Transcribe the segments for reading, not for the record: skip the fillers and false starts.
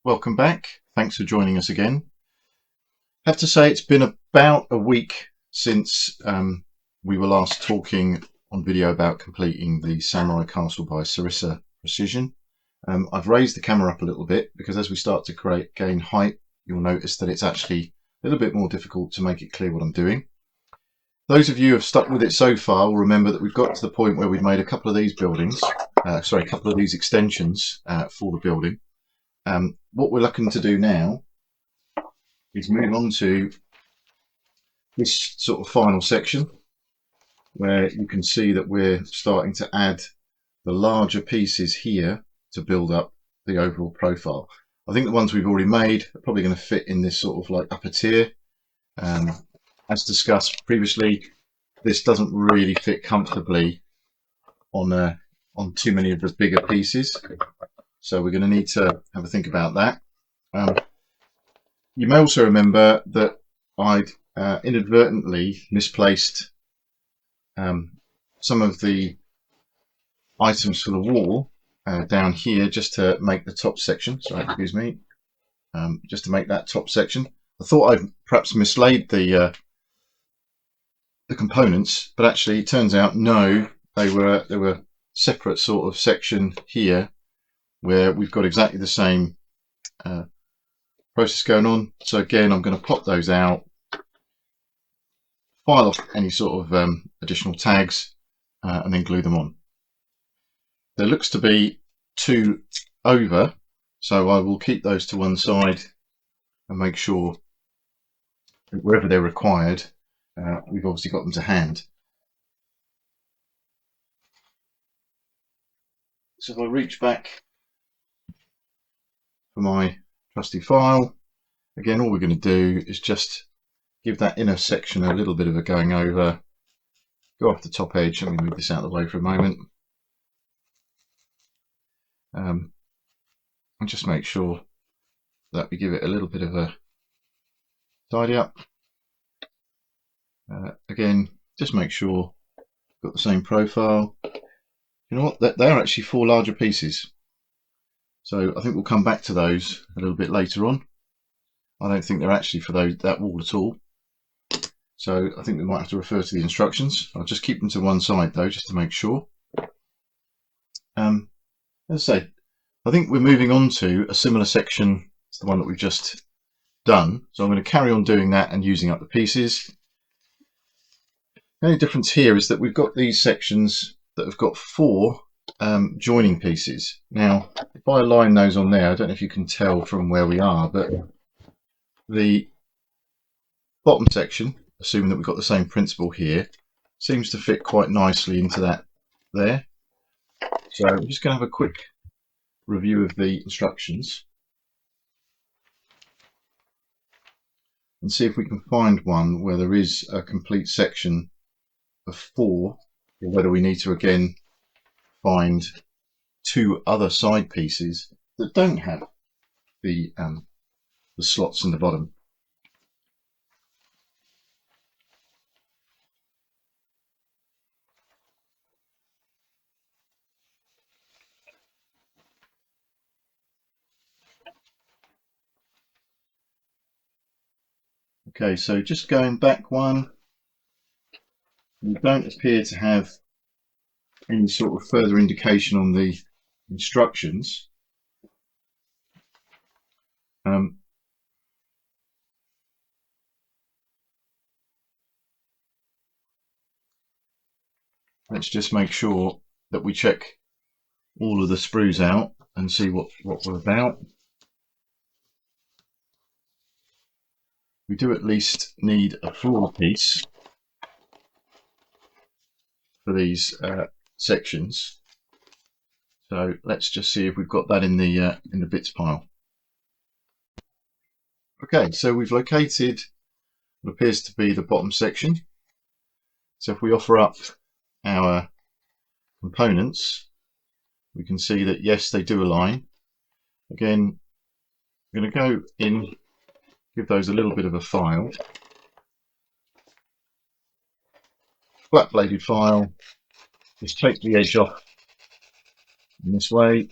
Welcome back. Thanks for joining us again. I have to say it's been about a week since we were last talking on video about completing the Samurai Castle by Sarissa Precision. I've raised the camera up a little bit because as we start to gain height, you'll notice that it's actually a little bit more difficult to make it clear what I'm doing. Those of you who have stuck with it so far will remember that we've got to the point where we've made a couple of these a couple of these extensions for the building. What we're looking to do now is move on to this sort of final section where you can see that we're starting to add the larger pieces here to build up the overall profile. I think the ones we've already made are probably going to fit in this sort of like upper tier. As discussed previously, this doesn't really fit comfortably on too many of the bigger pieces, so we're going to need to have a think about that. You may also remember that I'd inadvertently misplaced some of the items for the wall down here just to make the top section. Sorry, excuse me. Just to make that top section. I thought I'd perhaps mislaid the components, but actually it turns out no, they were separate sort of section here where we've got exactly the same process going on. So again, I'm going to pop those out, file off any sort of additional tags, and then glue them on. There looks to be two over, so I will keep those to one side and make sure that wherever they're required, we've obviously got them to hand. So if I reach back for my trusty file, again, all we're going to do is just give that inner section a little bit of a going over, go off the top edge. Let me move this out of the way for a moment. And just make sure that we give it a little bit of a tidy up. Again, just make sure we've got the same profile. You know what, they're actually four larger pieces, so I think we'll come back to those a little bit later on. I don't think they're actually for that wall at all, so I think we might have to refer to the instructions. I'll just keep them to one side though, just to make sure. As I say, I think we're moving on to a similar section to the one that we've just done, so I'm going to carry on doing that and using up the pieces. The only difference here is that we've got these sections that have got four joining pieces. Now, if I align those on there, I don't know if you can tell from where we are, but the bottom section, assuming that we've got the same principle here, seems to fit quite nicely into that there. So I'm just going to have a quick review of the instructions and see if we can find one where there is a complete section of four, or whether we need to again find two other side pieces that don't have the slots in the bottom. Okay, so just going back one, we don't appear to have any sort of further indication on the instructions. Let's just make sure that we check all of the sprues out and see what we're about. We do at least need a floor piece for these sections, so let's just see if we've got that in the bits pile. Okay, so we've located what appears to be the bottom section. So if we offer up our components, we can see that yes, they do align. Again, I'm going to go in, give those a little bit of a file, flat bladed file, just take the edge off in this way,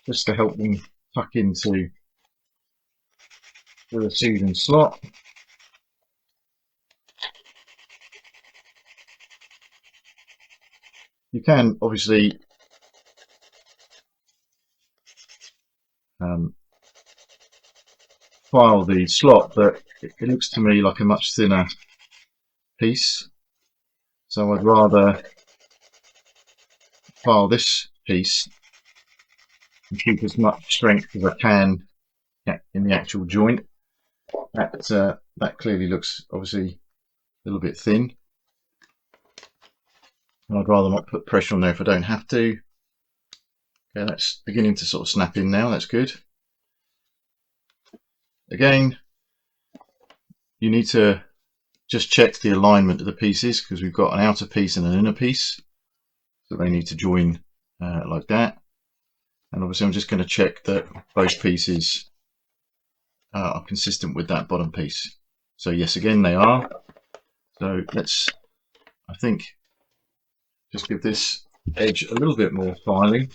just to help them tuck into the receiving slot. You can obviously file the slot, but it looks to me like a much thinner piece, so I'd rather file this piece and keep as much strength as I can in the actual joint. That clearly looks obviously a little bit thin, and I'd rather not put pressure on there if I don't have to. Okay, that's beginning to sort of snap in now. That's good. Again, you need to just check the alignment of the pieces, because we've got an outer piece and an inner piece, so they need to join like that. And obviously I'm just going to check that both pieces are consistent with that bottom piece. So yes, again they are. So let's, I think, just give this edge a little bit more filing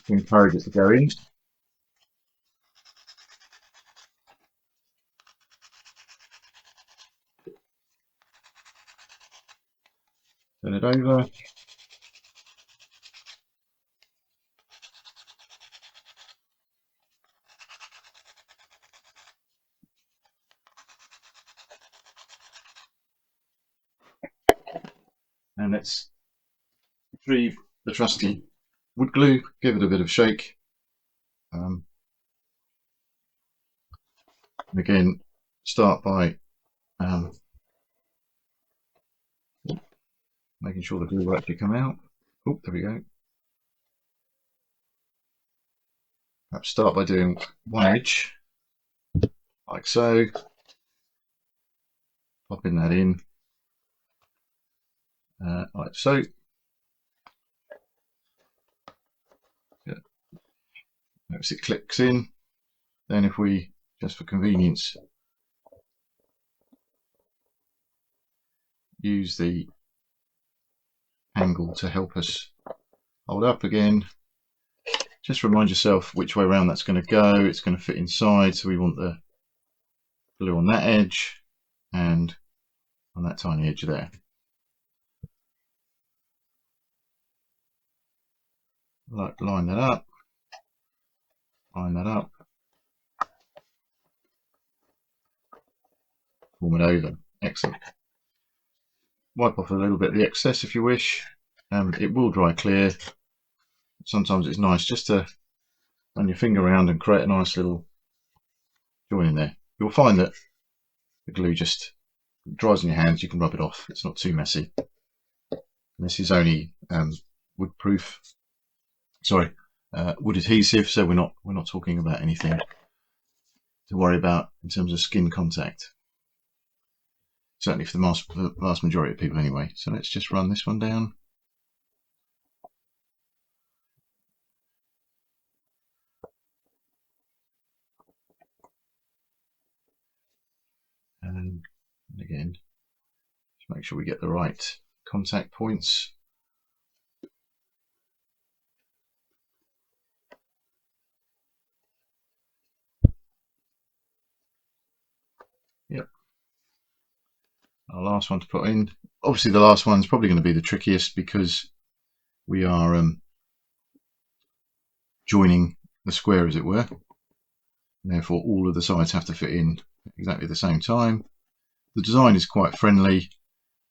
to encourage it to go in. Turn it over. And let's retrieve the trusty wood glue, give it a bit of shake. And again, start by making sure the glue will actually come out. Oh, there we go. Perhaps start by doing one edge, like so. Popping that in, like so. Notice it clicks in. Then if we, just for convenience, use the angle to help us hold up again, just remind yourself which way around that's going to go. It's going to fit inside, so we want the glue on that edge and on that tiny edge there. Line that up, line that up, form it over. Excellent. Wipe off a little bit of the excess if you wish. It will dry clear. Sometimes it's nice just to run your finger around and create a nice little join in there. You'll find that the glue just dries in your hands. You can rub it off. It's not too messy. And this is only wood adhesive, so we're not talking about anything to worry about in terms of skin contact. Certainly for the vast majority of people anyway. So let's just run this one down. And again, just make sure we get the right contact points. Yep. Our last one to put in. Obviously the last one's probably going to be the trickiest, because we are joining the square, as it were. And therefore all of the sides have to fit in exactly at the same time. The design is quite friendly.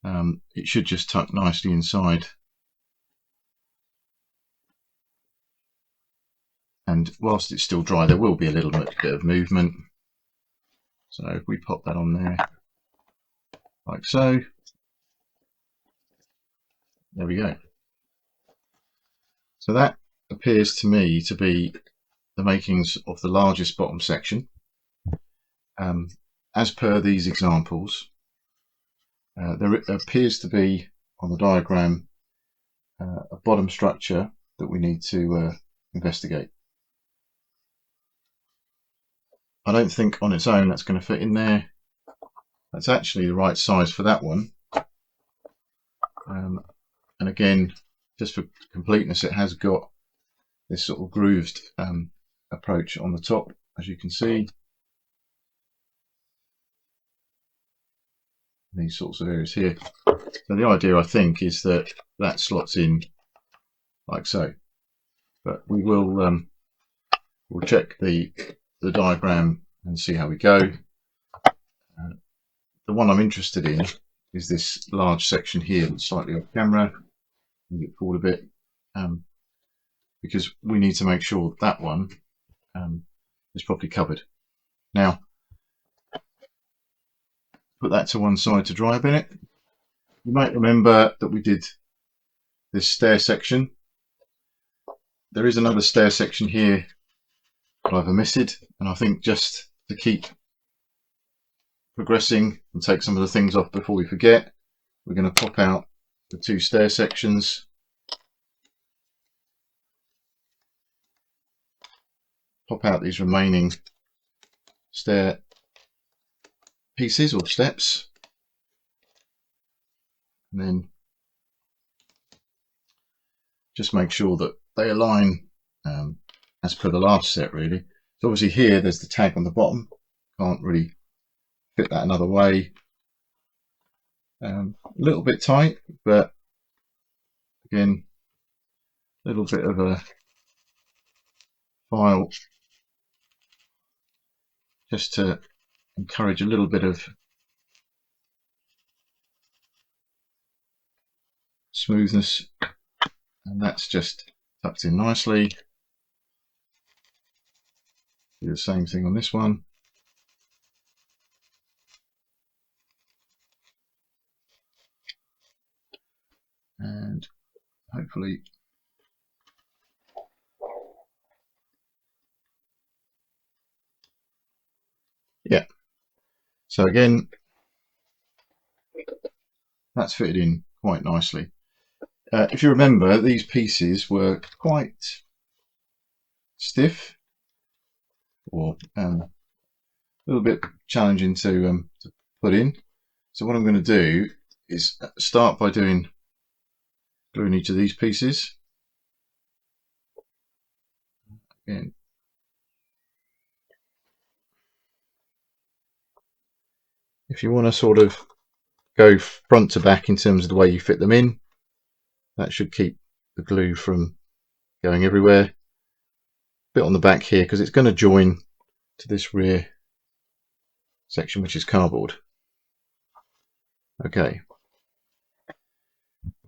It should just tuck nicely inside. And whilst it's still dry, there will be a little bit of movement. So if we pop that on there, like so, there we go. So that appears to me to be the makings of the largest bottom section. As per these examples, there appears to be on the diagram a bottom structure that we need to investigate. I don't think on its own that's going to fit in there. That's actually the right size for that one. And again, just for completeness, it has got this sort of grooved approach on the top, as you can see. These sorts of areas here. So the idea, I think, is that that slots in like so. But we will we'll check the diagram and see how we go. The one I'm interested in is this large section here that's slightly off camera. Move it forward a bit, because we need to make sure that one is properly covered. Now, put that to one side to dry a bit. You might remember that we did this stair section. There is another stair section here that I've omitted, and I think just to keep progressing and take some of the things off before we forget, we're going to pop out the 2 stair sections. Pop out these remaining stair pieces or steps, and then just make sure that they align as per the last set, really. So obviously here there's the tag on the bottom, can't really fit that another way. A little bit tight, but again, a little bit of a file just to encourage a little bit of smoothness, and that's just tucked in nicely. Do the same thing on this one. And hopefully yeah, so again, that's fitted in quite nicely. If you remember, these pieces were quite stiff, or a little bit challenging to put in. So what I'm going to do is start by gluing each of these pieces. Again, if you want to sort of go front to back in terms of the way you fit them in, that should keep the glue from going everywhere. A bit on the back here because it's going to join to this rear section, which is cardboard. Okay,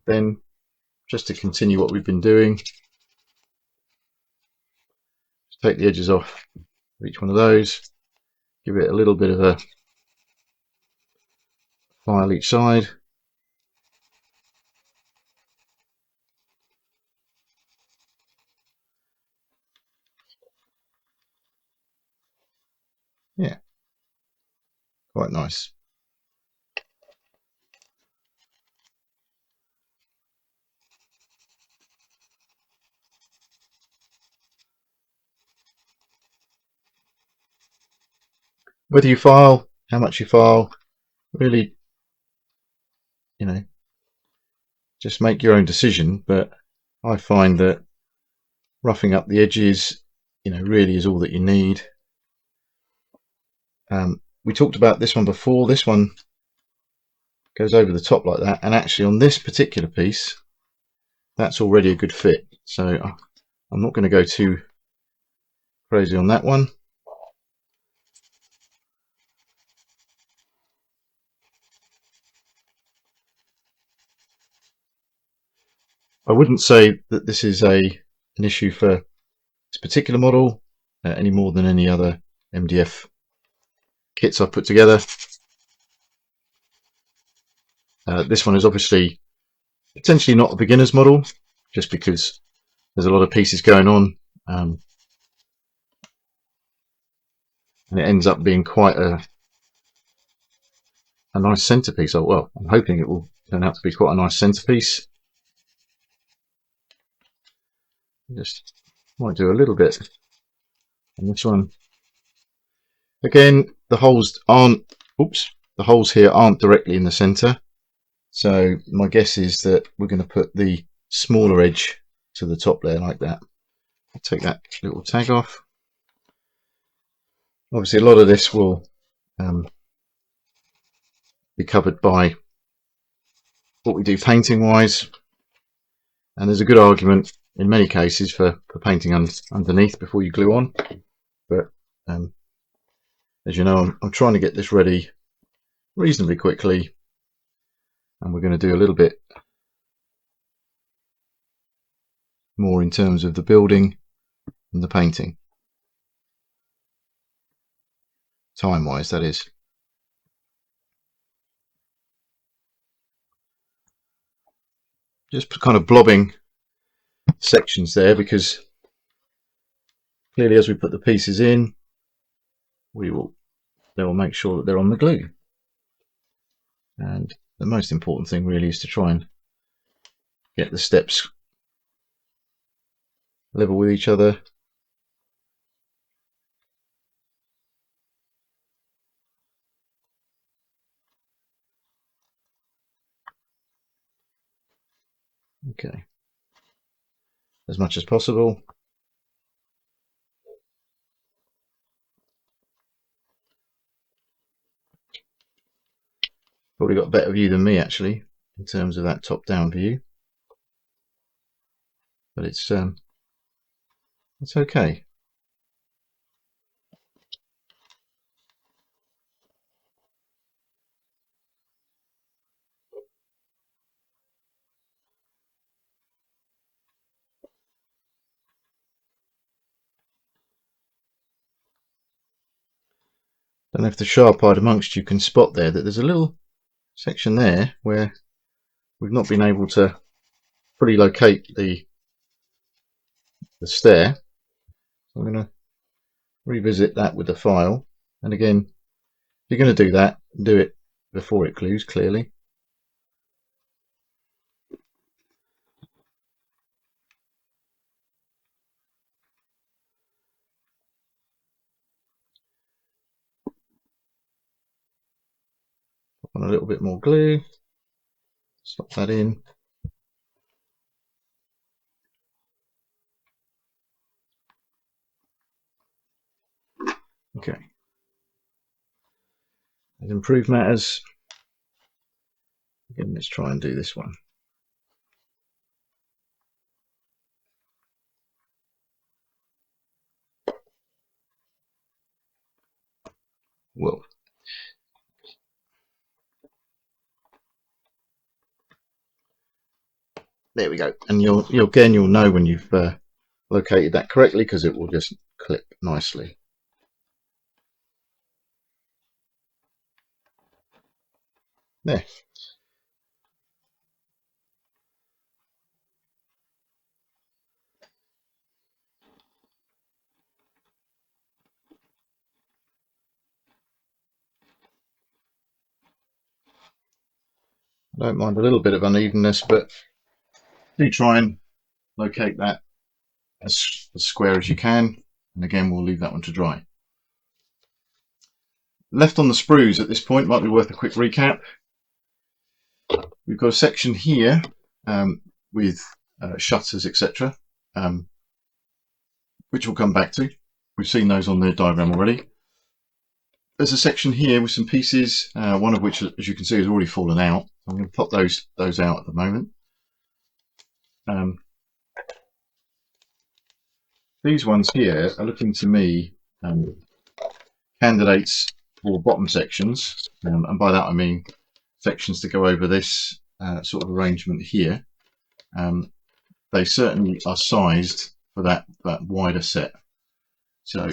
then just to continue what we've been doing, just take the edges off each one of those, give it a little bit of a file each side. Yeah, quite nice. Whether you file, how much you file, really, you know, just make your own decision. But I find that roughing up the edges, you know, really is all that you need. We talked about this one before. This one goes over the top like that, and actually on this particular piece, that's already a good fit. So I'm not going to go too crazy on that one. I wouldn't say that this is an issue for this particular model any more than any other MDF kits I've put together. This one is obviously potentially not a beginner's model, just because there's a lot of pieces going on, and it ends up being quite a nice centerpiece. Oh, well, I'm hoping it will turn out to be quite a nice centerpiece. Just might do a little bit on this one. Again, the holes here aren't directly in the center, so my guess is that we're going to put the smaller edge to the top there like that. take that little tag off. Obviously a lot of this will be covered by what we do painting wise, and there's a good argument in many cases for painting underneath before you glue on, but as you know, I'm trying to get this ready reasonably quickly, and we're going to do a little bit more in terms of the building and the painting, time wise that is. Just kind of blobbing sections there, because clearly as we put the pieces in, they will make sure that they're on the glue. And the most important thing really is to try and get the steps level with each other. Okay, as much as possible. Probably got a better view than me actually in terms of that top down view, but it's okay. Don't know if the sharp-eyed amongst you can spot there that there's a little section there where we've not been able to fully locate the stair. So I'm going to revisit that with the file, and again, if you're going to do that, do it before it glues, clearly. Put on a little bit more glue, slot that in. Okay. As improved matters, again, let's try and do this one. Well, there we go, and you'll know when you've located that correctly, because it will just clip nicely. There. I don't mind a little bit of unevenness, but do try and locate that as square as you can, and again we'll leave that one to dry. Left on the sprues at this point might be worth a quick recap. We've got a section here with shutters, etc., which we'll come back to. We've seen those on the diagram already. There's a section here with some pieces, one of which, as you can see, has already fallen out. I'm going to pop those out at the moment. These ones here are looking to me candidates for bottom sections, and by that I mean sections to go over this sort of arrangement here. They certainly are sized for that wider set. So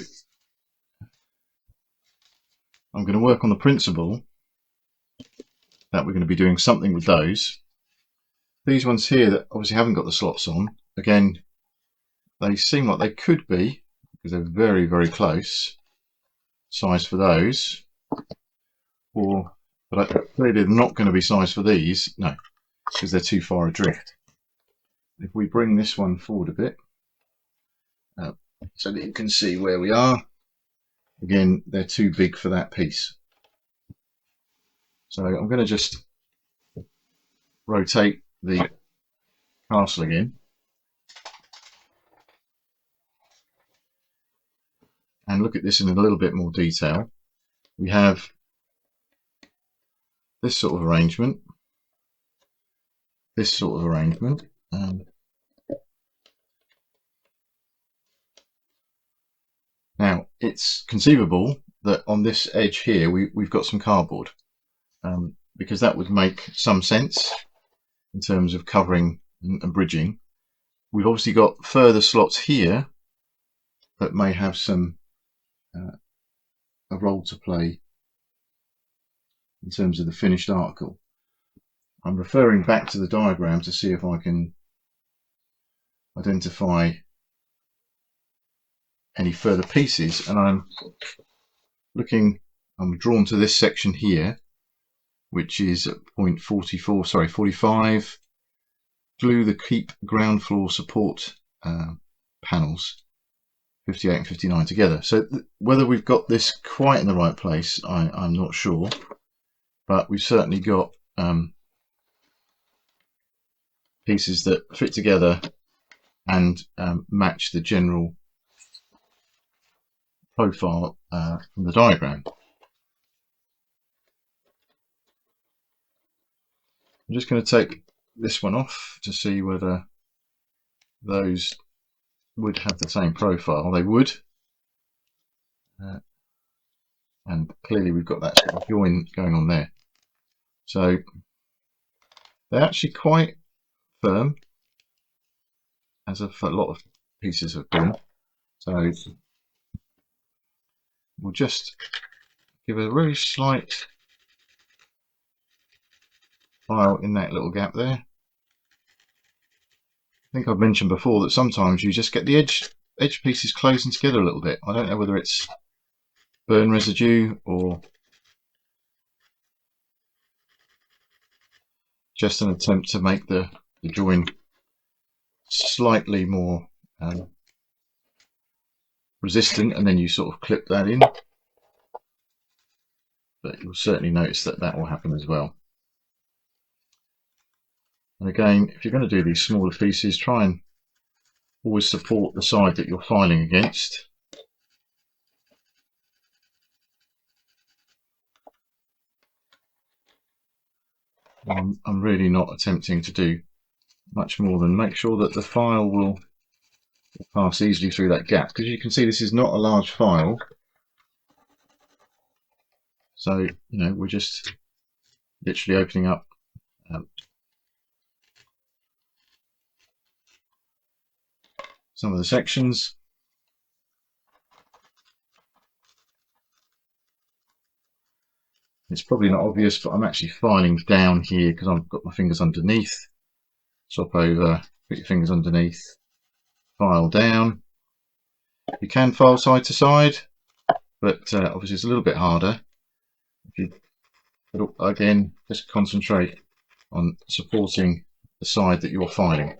I'm going to work on the principle that we're going to be doing something with those. These ones here that obviously haven't got the slots on, again, they seem like they could be, because they're very, very close size for those, but clearly they're not going to be sized for these, no, because they're too far adrift. If we bring this one forward a bit, so that you can see where we are, again, they're too big for that piece. So I'm going to just rotate the castle again. and look at this in a little bit more detail, we have this sort of arrangement, this sort of arrangement, now it's conceivable that on this edge here we've got some cardboard, because that would make some sense in terms of covering and bridging. We've obviously got further slots here that may have some a role to play in terms of the finished article. I'm referring back to the diagram to see if I can identify any further pieces, and I'm drawn to this section here, which is at point 45. Glue the keep ground floor support panels 58 and 59 together. So whether we've got this quite in the right place, I'm not sure, but we've certainly got pieces that fit together and match the general profile from the diagram. I'm just going to take this one off to see whether those would have the same profile. They would, and clearly we've got that sort of join going on there. So they're actually quite firm, as a lot of pieces have been. So we'll just give a really slight file in that little gap there. I think I've mentioned before that sometimes you just get the edge pieces closing together a little bit. I don't know whether it's burn residue or just an attempt to make the join slightly more resistant, and then you sort of clip that in. But you'll certainly notice that that will happen as well. And again, if you're going to do these smaller pieces, try and always support the side that you're filing against. I'm really not attempting to do much more than make sure that the file will pass easily through that gap, because you can see this is not a large file. So, you know, we're just literally opening up some of the sections. It's probably not obvious, but I'm actually filing down here because I've got my fingers underneath. Swap over, put your fingers underneath, file down. You can file side to side, but obviously it's a little bit harder. But again, just concentrate on supporting the side that you're filing.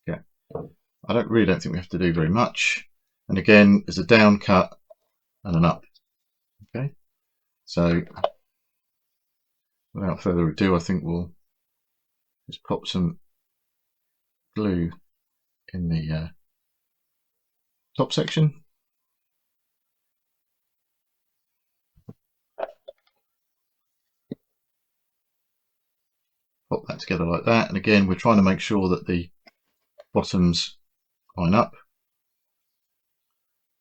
Yeah, I really don't think we have to do very much. And again, there's a down cut and an up. Okay, so without further ado, I think we'll just pop some glue in the top section. Pop that together like that, and again, we're trying to make sure that the bottoms line up.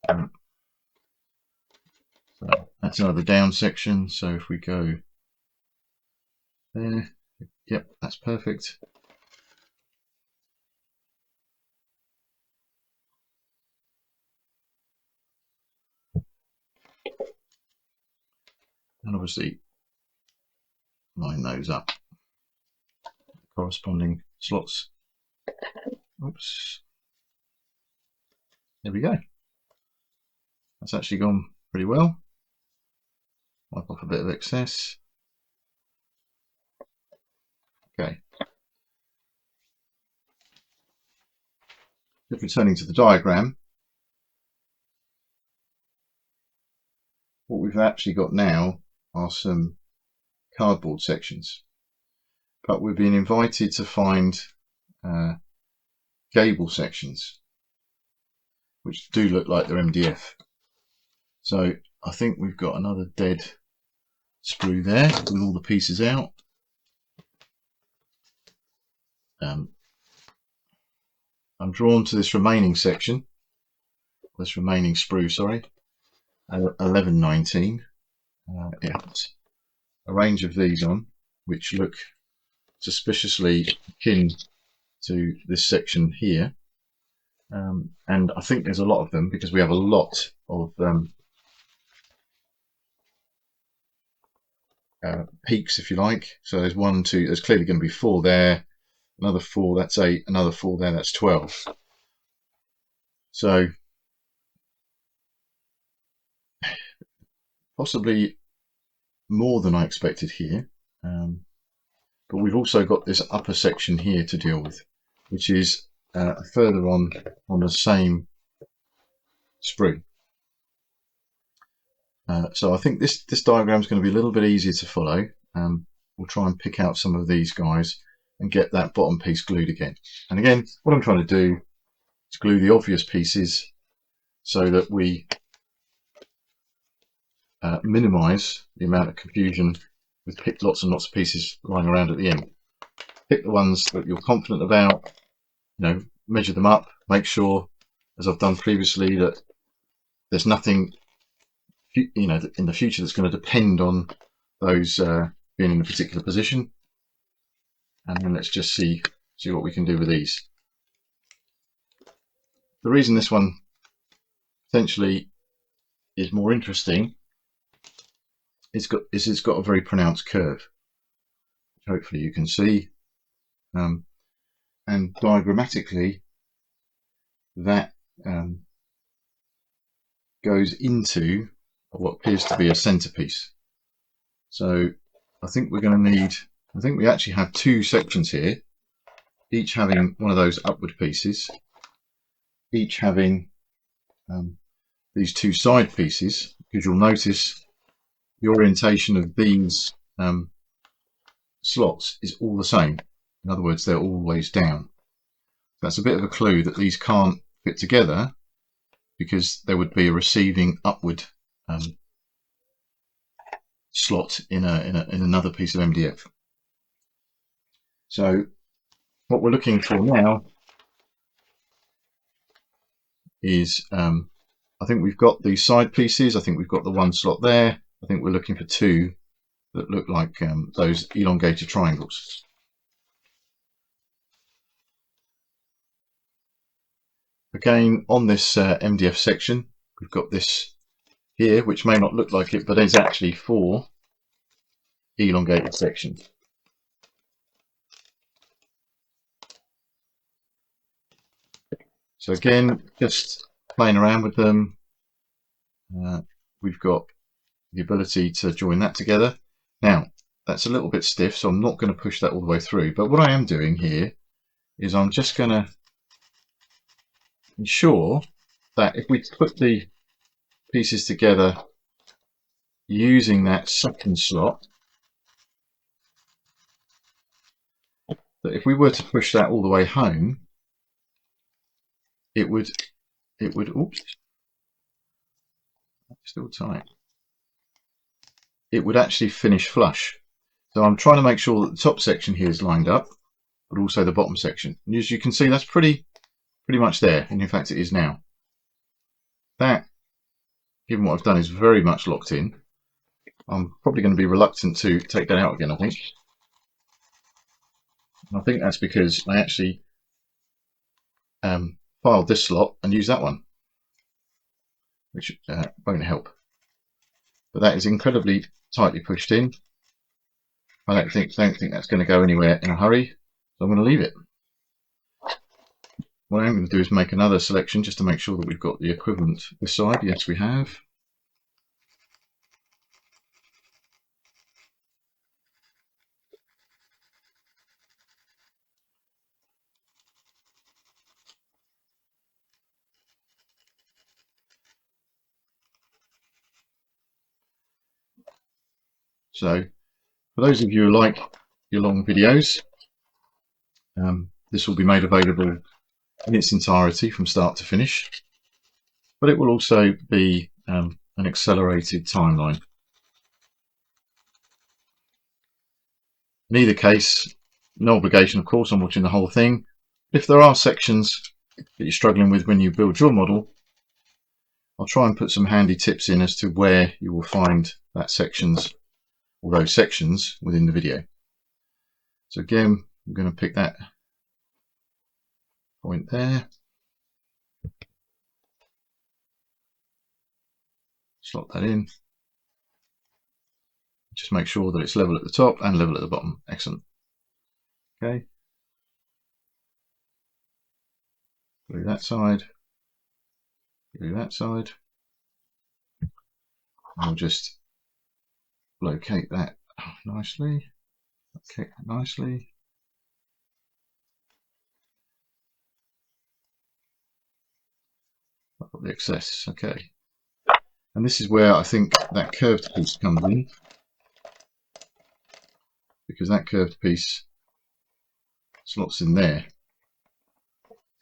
So that's another down section. So if we go there, yep, that's perfect. And obviously line those up, corresponding slots. Oops, there we go. That's actually gone pretty well. Wipe off a bit of excess. Okay. Just returning to the diagram, what we've actually got now are some cardboard sections, but we've been invited to find gable sections, which do look like they're MDF. So I think we've got another dead sprue there with all the pieces out. I'm drawn to this remaining section, this remaining sprue, sorry, 1119. It has a range of these on, which look suspiciously akin to this section here. And I think there's a lot of them because we have a lot of peaks, if you like. So there's 1, 2, there's clearly going to be 4 there, another 4, that's 8, another 4 there, that's 12. So possibly more than I expected here. But we've also got this upper section here to deal with, which is further on the same sprue. So I think this diagram is going to be a little bit easier to follow. We'll try and pick out some of these guys and get that bottom piece glued again. And again, what I'm trying to do is glue the obvious pieces so that we minimize the amount of confusion with lots and lots of pieces lying around at the end. Pick the ones that you're confident about, measure them up, make sure, as I've done previously, that there's nothing in the future that's going to depend on those being in a particular position. And then let's just see what we can do with these. The reason this one potentially is more interesting is it's got a very pronounced curve, which hopefully you can see, and diagrammatically that goes into what appears to be a centerpiece. So I think we're going to need, I think we actually have 2 sections here, each having one of those upward pieces, each having these 2 side pieces, because you'll notice the orientation of these slots is all the same. In other words, they're always down. That's a bit of a clue that these can't fit together because there would be a receiving upward slot in another piece of MDF. So what we're looking for now is, I think we've got these side pieces, I think we've got the 1 slot there, I think we're looking for 2 that look like those elongated triangles. Again, on this MDF section, we've got this here, which may not look like it, but is actually 4 elongated sections. So again, just playing around with them, we've got the ability to join that together. Now, that's a little bit stiff, so I'm not going to push that all the way through. But what I am doing here is I'm just going to ensure that if we put the pieces together using that second slot, that if we were to push that all the way home, it would, oops, still tight. It would actually finish flush. So I'm trying to make sure that the top section here is lined up, but also the bottom section. And as you can see, that's pretty much there, and in fact it is now. That, given what I've done, is very much locked in. I'm probably going to be reluctant to take that out again, I think. And I think that's because I actually filed this slot and used that one, which won't help. But that is incredibly tightly pushed in. I don't think that's going to go anywhere in a hurry, so I'm going to leave it. What I'm going to do is make another selection just to make sure that we've got the equivalent this side. Yes, we have. So, for those of you who like your long videos, this will be made available in its entirety from start to finish, but it will also be an accelerated timeline. In either case, no obligation, of course, on watching the whole thing. If there are sections that you're struggling with when you build your model, I'll try and put some handy tips in as to where you will find that sections or those sections within the video. So again, I'm going to pick that point there, slot that in, just make sure that it's level at the top and level at the bottom. Excellent. Okay, glue that side, glue that side. I'll just locate that nicely, locate that nicely. I've got the excess, okay. And this is where I think that curved piece comes in, because that curved piece slots in there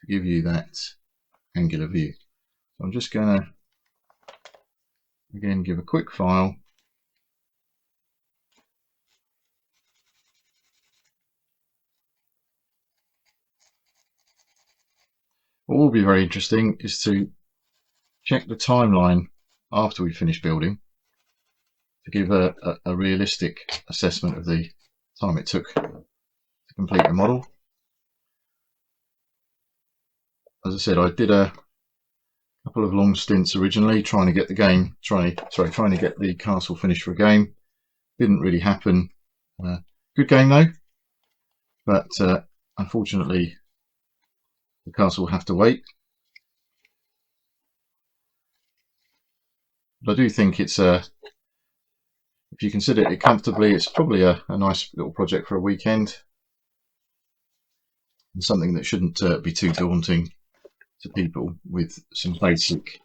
to give you that angular view. So I'm just going to again give a quick file. What will be very interesting is to check the timeline after we finish building to give a realistic assessment of the time it took to complete the model. As I said, I did a couple of long stints originally trying to get the game, trying to get the castle finished for a game. Didn't really happen. Good game though, but unfortunately the castle will have to wait. But I do think it's if you consider it comfortably, it's probably a nice little project for a weekend, and something that shouldn't be too daunting to people with some basic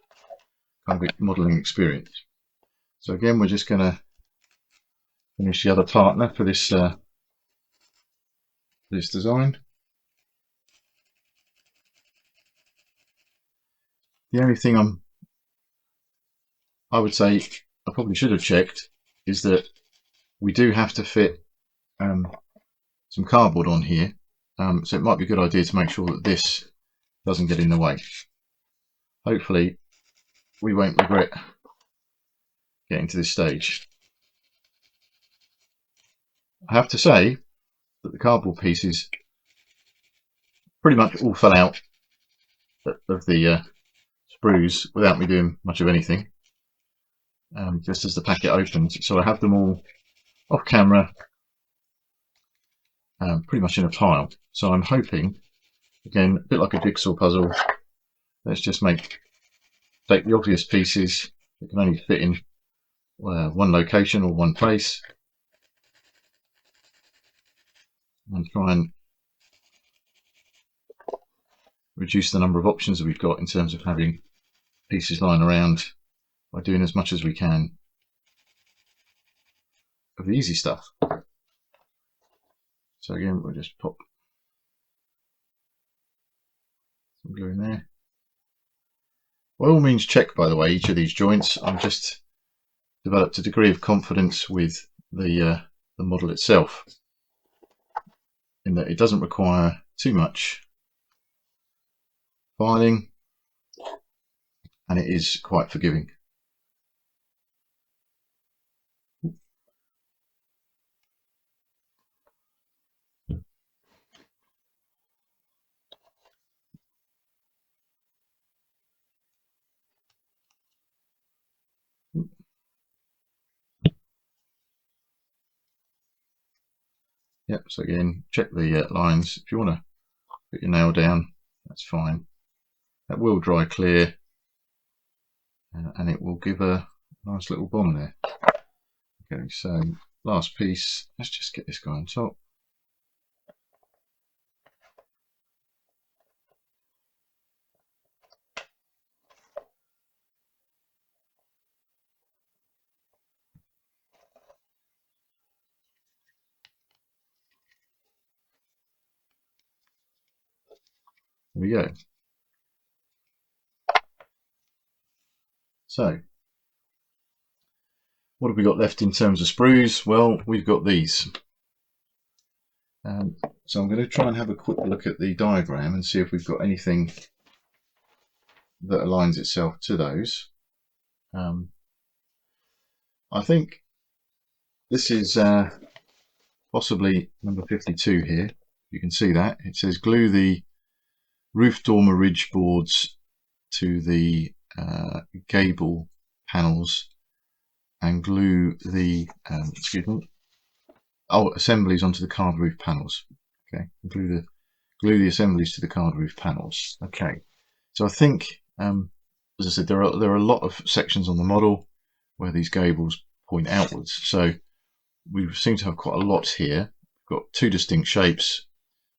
kind of modelling experience. So again, we're just going to finish the other partner for this this design. The only thing I would say I probably should have checked is that we do have to fit some cardboard on here, so it might be a good idea to make sure that this doesn't get in the way. Hopefully we won't regret getting to this stage. I have to say that the cardboard pieces pretty much all fell out of the sprues without me doing much of anything, just as the packet opened. So I have them all off camera, pretty much in a pile. So I'm hoping, again, a bit like a jigsaw puzzle, let's just take the obvious pieces that can only fit in one location or one place, and try and reduce the number of options that we've got in terms of having pieces lying around by doing as much as we can of the easy stuff. So again, we'll just pop some glue in there. By all means check, by the way, each of these joints. I've just developed a degree of confidence with the model itself, in that it doesn't require too much filing and it is quite forgiving. Yep, so again, check the lines. If you want to put your nail down, that's fine. That will dry clear and it will give a nice little bond there. Okay, so last piece, let's just get this guy on top. There we go. So what have we got left in terms of sprues? Well, we've got these. So I'm going to try and have a quick look at the diagram and see if we've got anything that aligns itself to those. I think this is possibly number 52 here. You can see that. It says glue the roof dormer ridge boards to the gable panels and glue the assemblies onto the card roof panels. Okay, glue the assemblies to the card roof panels. Okay, so I think, as I said, there are a lot of sections on the model where these gables point outwards. So we seem to have quite a lot here. We've got two distinct shapes.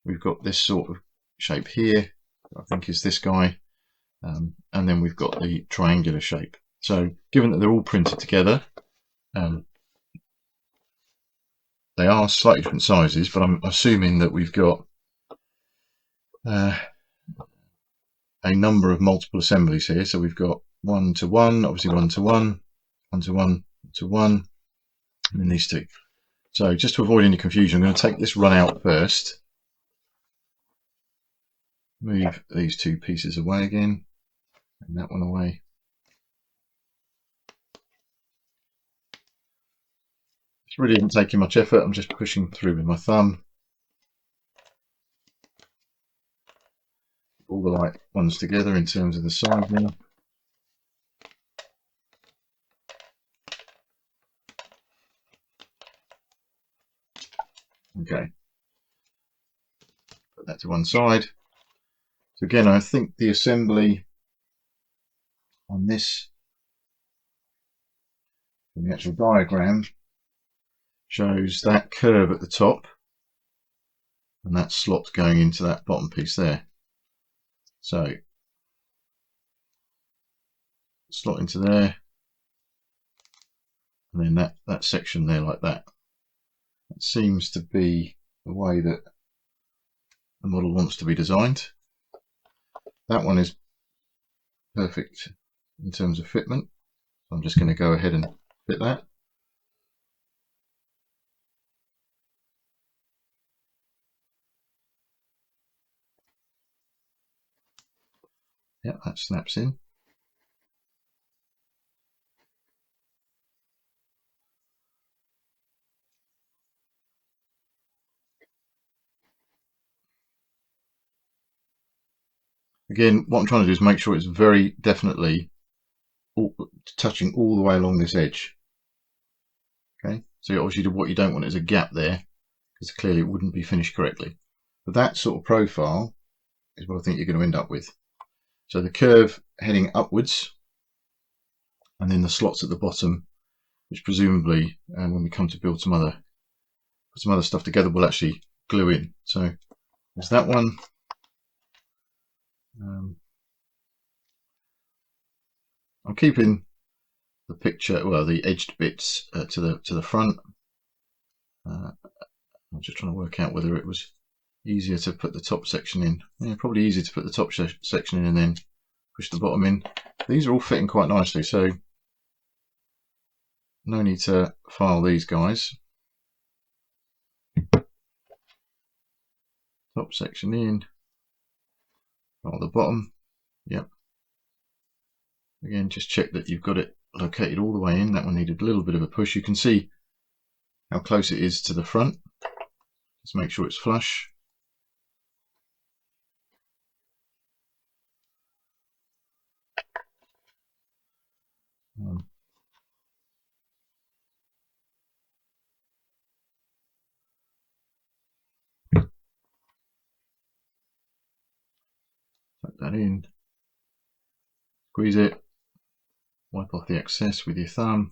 We've got this sort of shape here, I think is this guy, and then we've got the triangular shape. So given that they're all printed together, they are slightly different sizes, but I'm assuming that we've got a number of multiple assemblies here. So we've got 1 to 1, obviously 1 to 1, 1 to 1, 1 to 1, and then these two. So just to avoid any confusion, I'm going to take this run out first. Move these two pieces away again, and that one away. It really isn't taking much effort. I'm just pushing through with my thumb. All the right ones together in terms of the size now. Okay, put that to one side. So again, I think the assembly on this, from the actual diagram, shows that curve at the top and that slot going into that bottom piece there. So slot into there, and then that section there like that. That seems to be the way that the model wants to be designed. That one is perfect in terms of fitment. I'm just going to go ahead and fit that. Yeah, that snaps in. Again, what I'm trying to do is make sure it's very definitely touching all the way along this edge. Okay, so obviously what you don't want is a gap there, because clearly it wouldn't be finished correctly. But that sort of profile is what I think you're going to end up with. So the curve heading upwards, and then the slots at the bottom, which presumably, when we come to build some other stuff together, will actually glue in. So there's that one. I'm keeping the picture, well, the edged bits to the front. I'm just trying to work out whether it was easier to put the top section in. Yeah, probably easier to put the top section in and then push the bottom in. These are all fitting quite nicely, so no need to file these guys. Top section in, file the bottom. Yep. Again, just check that you've got it located all the way in. That one needed a little bit of a push. You can see how close it is to the front. Just make sure it's flush. Tuck that in, squeeze it, wipe off the excess with your thumb,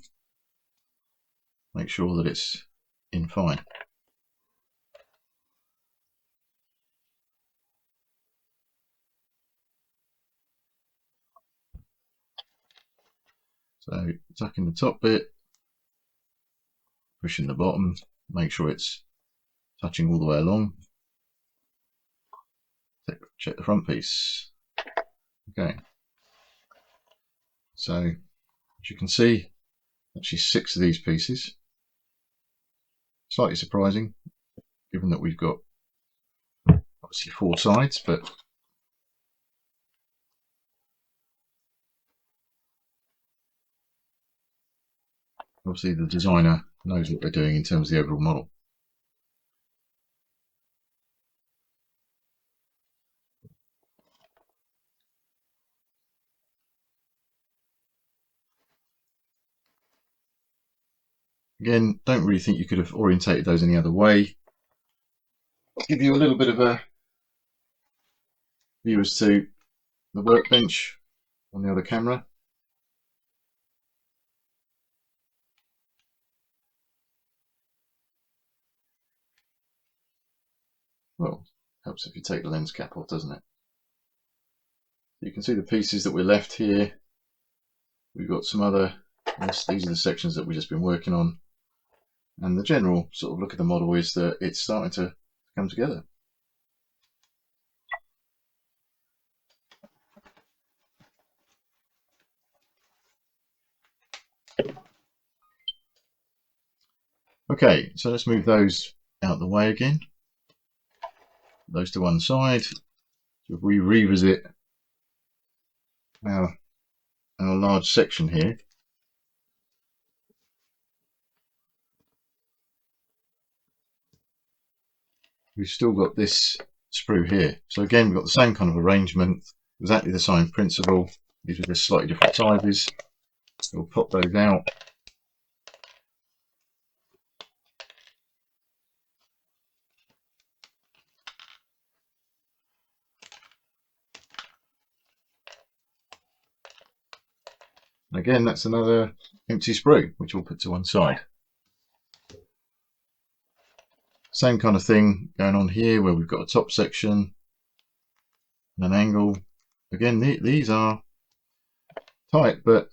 make sure that it's in fine. So tuck in the top bit, push in the bottom, make sure it's touching all the way along. check the front piece. Okay, so as you can see, actually 6 of these pieces. Slightly surprising, given that we've got obviously 4 sides, but obviously the designer knows what they're doing in terms of the overall model. Again, don't really think you could have orientated those any other way. I'll give you a little bit of a view as to the workbench on the other camera. Well, helps if you take the lens cap off, doesn't it? You can see the pieces that we're left here. We've got some other, these are the sections that we've just been working on. And the general sort of look at the model is that it's starting to come together. Okay, so let's move those out of the way again. Those to one side. So if we revisit our large section here, we've still got this sprue here. So again, we've got the same kind of arrangement, exactly the same principle. These are just slightly different sizes. We'll pop those out. And again, that's another empty sprue, which we'll put to one side. Same kind of thing going on here, where we've got a top section and an angle. Again, these are tight, but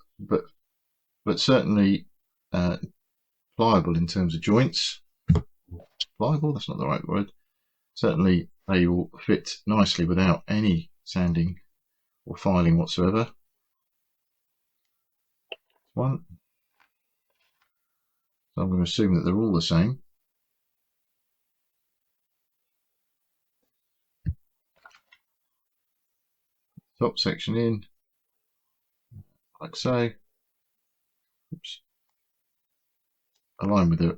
certainly pliable in terms of joints. Pliable, that's not the right word. Certainly they will fit nicely without any sanding or filing whatsoever. One. So I'm going to assume that they're all the same. Top section in, like so. Oops. Align with the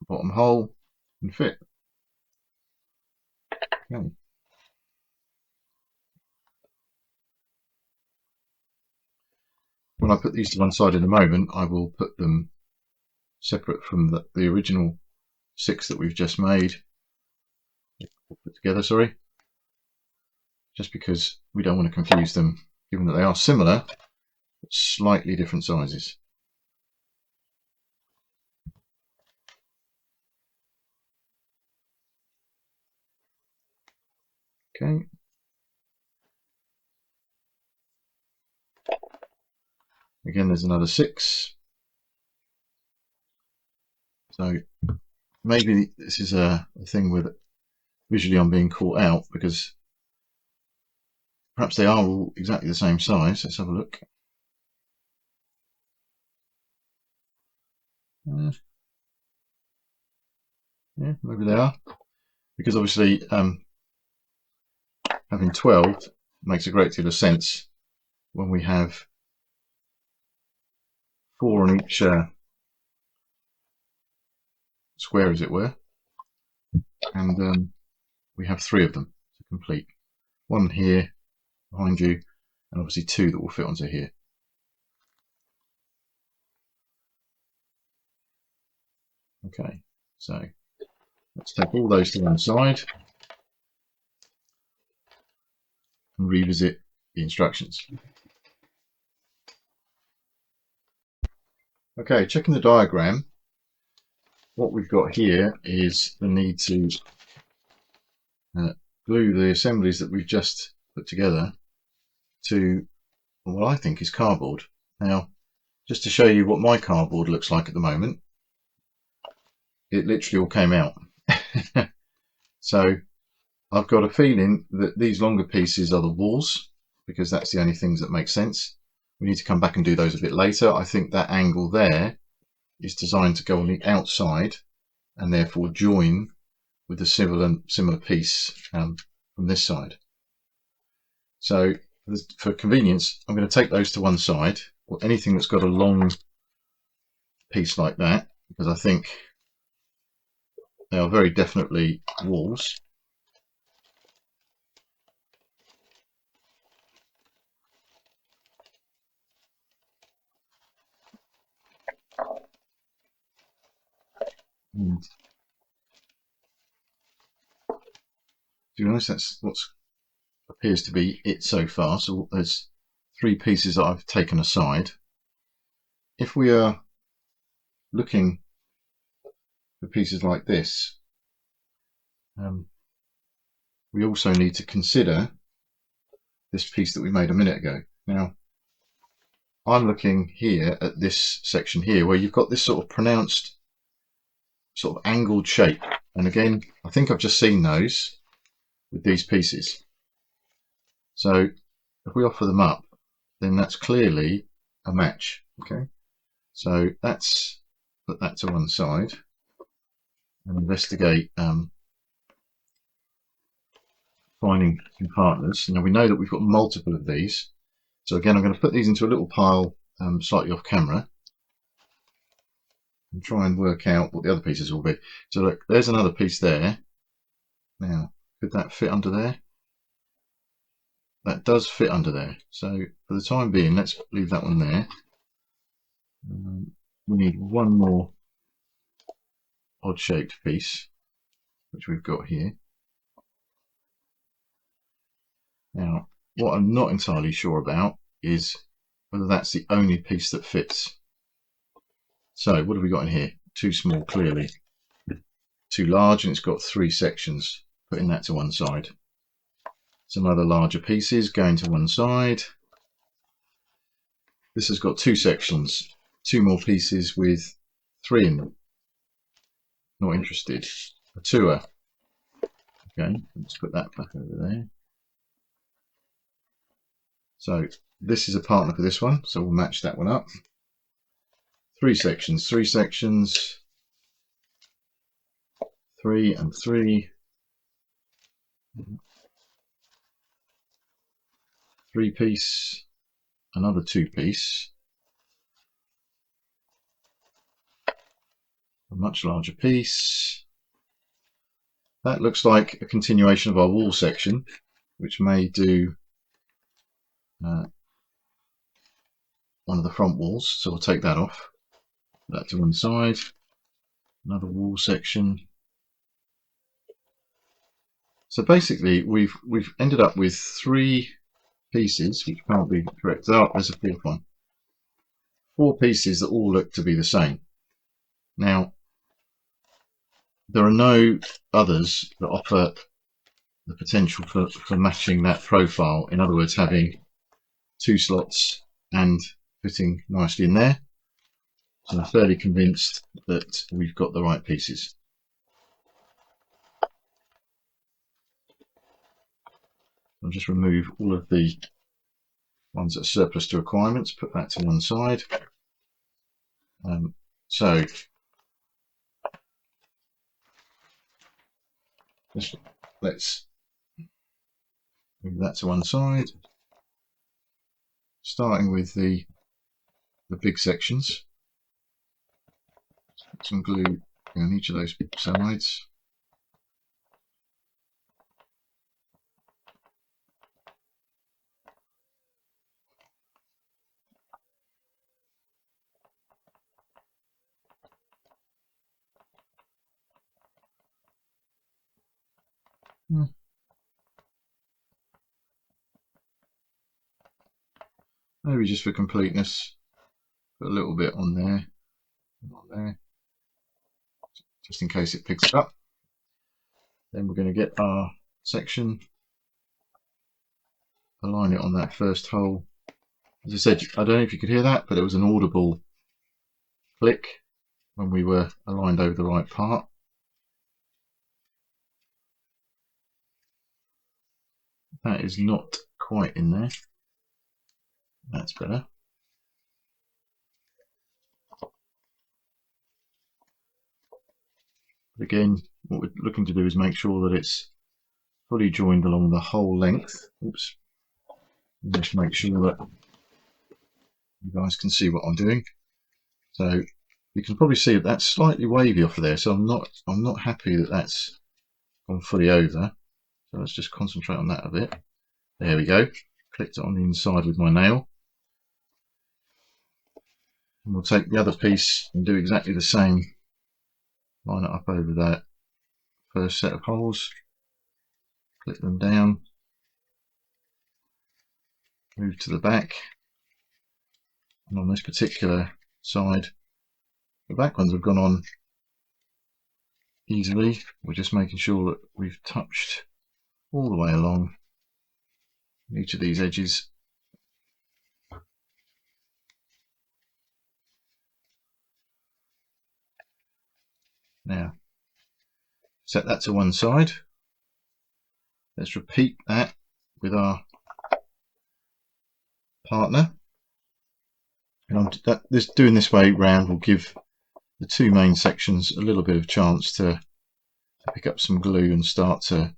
bottom hole and fit. Okay. When I put these to one side in a moment, I will put them separate from the original 6 that we've just made. Put together, sorry. Just because we don't want to confuse them, given that they are similar, but slightly different sizes. Okay. Again, there's another 6. So maybe this is a thing with visually I'm being caught out, because perhaps they are all exactly the same size. Let's have a look. Yeah, maybe they are, because obviously having 12 makes a great deal of sense when we have 4 on each square, as it were, and we have 3 of them to complete. 1 here behind you, and obviously 2 that will fit onto here. Okay, so let's take all those to one side and revisit the instructions. Okay, checking the diagram, what we've got here is the need to glue the assemblies that we've just put together to what I think is cardboard. Now, just to show you what my cardboard looks like at the moment, it literally all came out. So I've got a feeling that these longer pieces are the walls, because that's the only things that make sense. We need to come back and do those a bit later. I think that angle there is designed to go on the outside and therefore join with a similar piece from this side. So for convenience, I'm going to take those to one side, or anything that's got a long piece like that, because I think they are very definitely walls. And to be honest, that's what appears to be it so far. So there's 3 pieces that I've taken aside. If we are looking for pieces like this, we also need to consider this piece that we made a minute ago. Now, I'm looking here at this section here where you've got this sort of pronounced sort of angled shape, and again I think I've just seen those with these pieces. So if we offer them up, then that's clearly a match. Okay, so let's put that to one side and investigate finding some partners. Now we know that we've got multiple of these, so again I'm going to put these into a little pile slightly off camera and try and work out what the other pieces will be. So look, there's another piece there. Now, could that fit under there? That does fit under there. So for the time being, let's leave that one there. We need one more odd shaped piece, which we've got here. Now, what I'm not entirely sure about is whether that's the only piece that fits. So what have we got in here? Too small, clearly. Too large, and it's got 3 sections. Putting that to one side. Some other larger pieces going to one side. This has got 2 sections. 2 more pieces with 3 in them. Not interested. A 2er. Okay, let's put that back over there. So this is a partner for this one, so we'll match that one up. 3 sections, 3 sections, 3 and 3, 3 piece, another 2 piece, a much larger piece. That looks like a continuation of our wall section, which may do one of the front walls, so we'll take that off. Put that to one side. Another wall section. So basically we've ended up with 3 pieces, which can't be correct. Oh, there's a 4th one. 4 pieces that all look to be the same. Now, there are no others that offer the potential for matching that profile. In other words, having 2 slots and fitting nicely in there. So I'm fairly convinced that we've got the right pieces. I'll just remove all of the ones that are surplus to requirements, put that to one side. So let's move that to one side, starting with the big sections. Put some glue on each of those sides. Maybe just for completeness, put a little bit on there, just in case it picks it up. Then we're going to get our section, align it on that first hole. As I said, I don't know if you could hear that, but it was an audible click when we were aligned over the right part. that is not quite in there. That's better. But again, what we're looking to do is make sure that it's fully joined along the whole length. Oops. Just make sure that you guys can see what I'm doing. So you can probably see that that's slightly wavy off of there. So I'm not happy that that's gone fully over. So let's just concentrate on that a bit. There we go. Clicked it on the inside with my nail. And we'll take the other piece and do exactly the same. Line it up over that first set of holes. Click them down. Move to the back. And on this particular side, the back ones have gone on easily. We're just making sure that we've touched all the way along each of these edges. Now, set that to one side. Let's repeat that with our partner. And doing this way round will give the two main sections a little bit of chance to pick up some glue and start to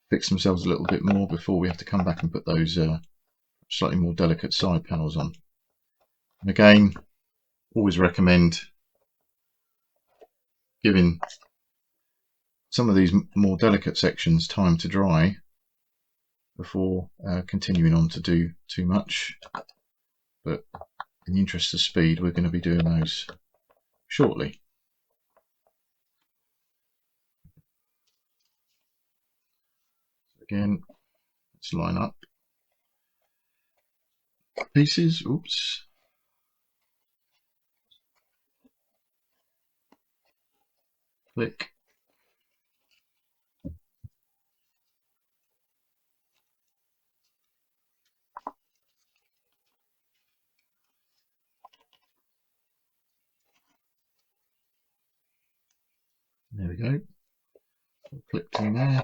fix themselves a little bit more before we have to come back and put those slightly more delicate side panels on. And again, always recommend giving some of these more delicate sections time to dry before continuing on to do too much. But in the interest of speed, we're going to be doing those shortly. Again, let's line up pieces. Oops. Click. There we go. Click in there.